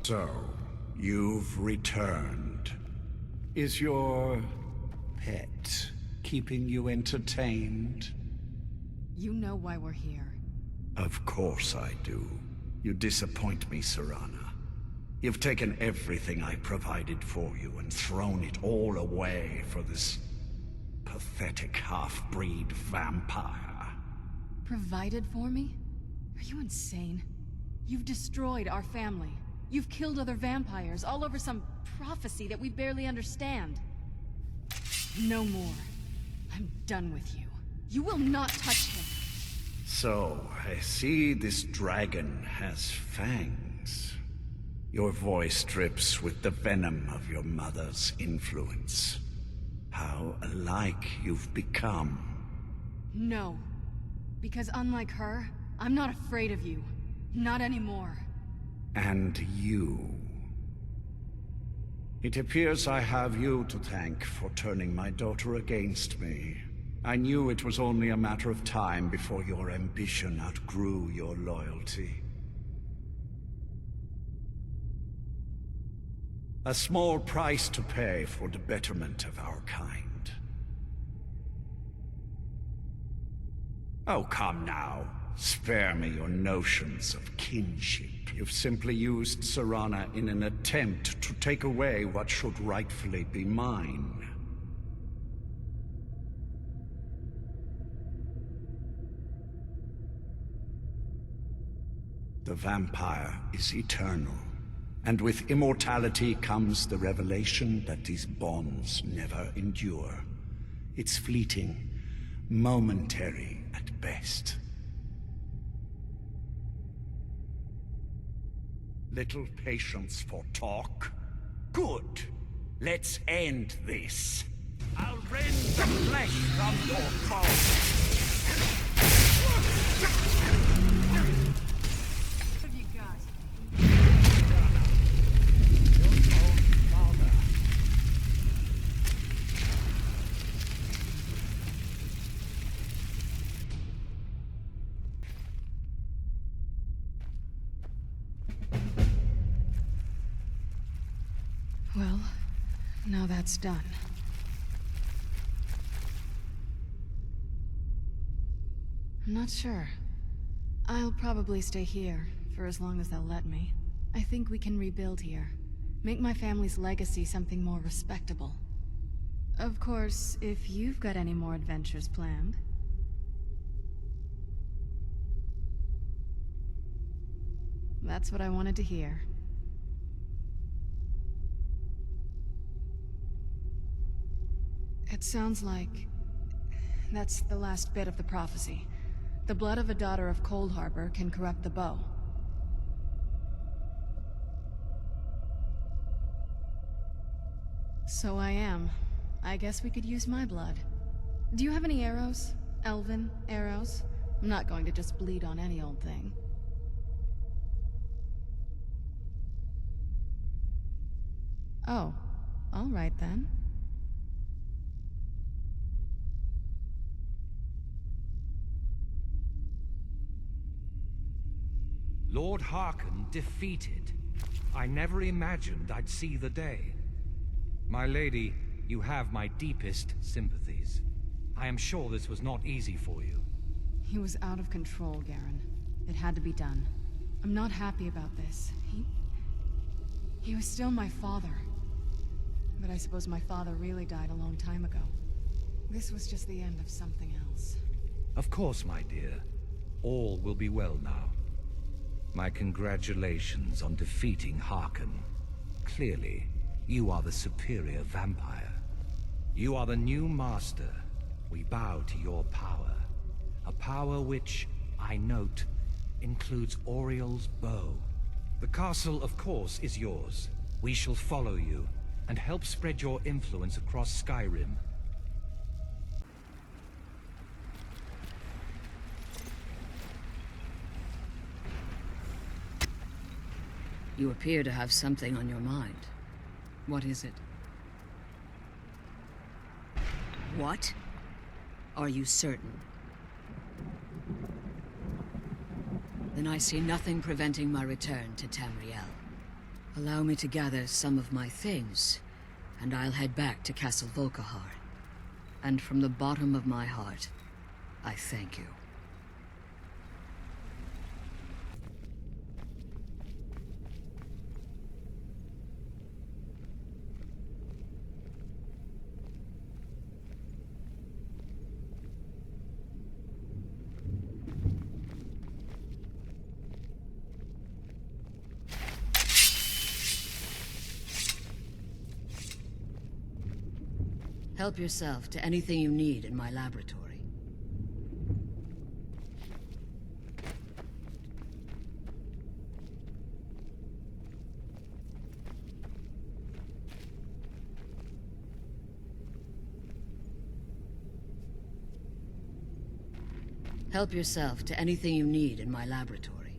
So, you've returned. Is your pet keeping you entertained? You know why we're here. Of course I do. You disappoint me, Serana. You've taken everything I provided for you and thrown it all away for this pathetic half-breed vampire. Provided for me? Are you insane? You've destroyed our family. You've killed other vampires all over some prophecy that we barely understand. No more. I'm done with you. You will not touch him. So, I see this dragon has fangs. Your voice drips with the venom of your mother's influence. How alike you've become. No. Because unlike her, I'm not afraid of you. Not anymore. And you. It appears I have you to thank for turning my daughter against me. I knew it was only a matter of time before your ambition outgrew your loyalty. A small price to pay for the betterment of our kind. Oh, come now. Spare me your notions of kinship. You've simply used Serana in an attempt to take away what should rightfully be mine. The vampire is eternal. And with immortality comes the revelation that these bonds never endure. It's fleeting, momentary at best. Little patience for talk? Good. Let's end this. I'll rend the flesh from your bones. Well, now that's done. I'm not sure. I'll probably stay here, for as long as they'll let me. I think we can rebuild here. Make my family's legacy something more respectable. Of course, if you've got any more adventures planned. That's what I wanted to hear. It sounds like... that's the last bit of the prophecy. The blood of a daughter of Cold Harbor can corrupt the bow. So I am. I guess we could use my blood. Do you have any arrows? Elven arrows? I'm not going to just bleed on any old thing. Oh, all right then. Lord Harkon defeated. I never imagined I'd see the day. My lady, you have my deepest sympathies. I am sure this was not easy for you. He was out of control, Garen. It had to be done. I'm not happy about this. He was still my father. But I suppose my father really died a long time ago. This was just the end of something else. Of course, my dear. All will be well now. My congratulations on defeating Harkon. Clearly, you are the superior vampire. You are the new master. We bow to your power. A power which, I note, includes Auriel's bow. The castle, of course, is yours. We shall follow you, and help spread your influence across Skyrim. You appear to have something on your mind. What is it? What? Are you certain? Then I see nothing preventing my return to Tamriel. Allow me to gather some of my things, and I'll head back to Castle Volkihar. And from the bottom of my heart, I thank you. Help yourself to anything you need in my laboratory. Help yourself to anything you need in my laboratory.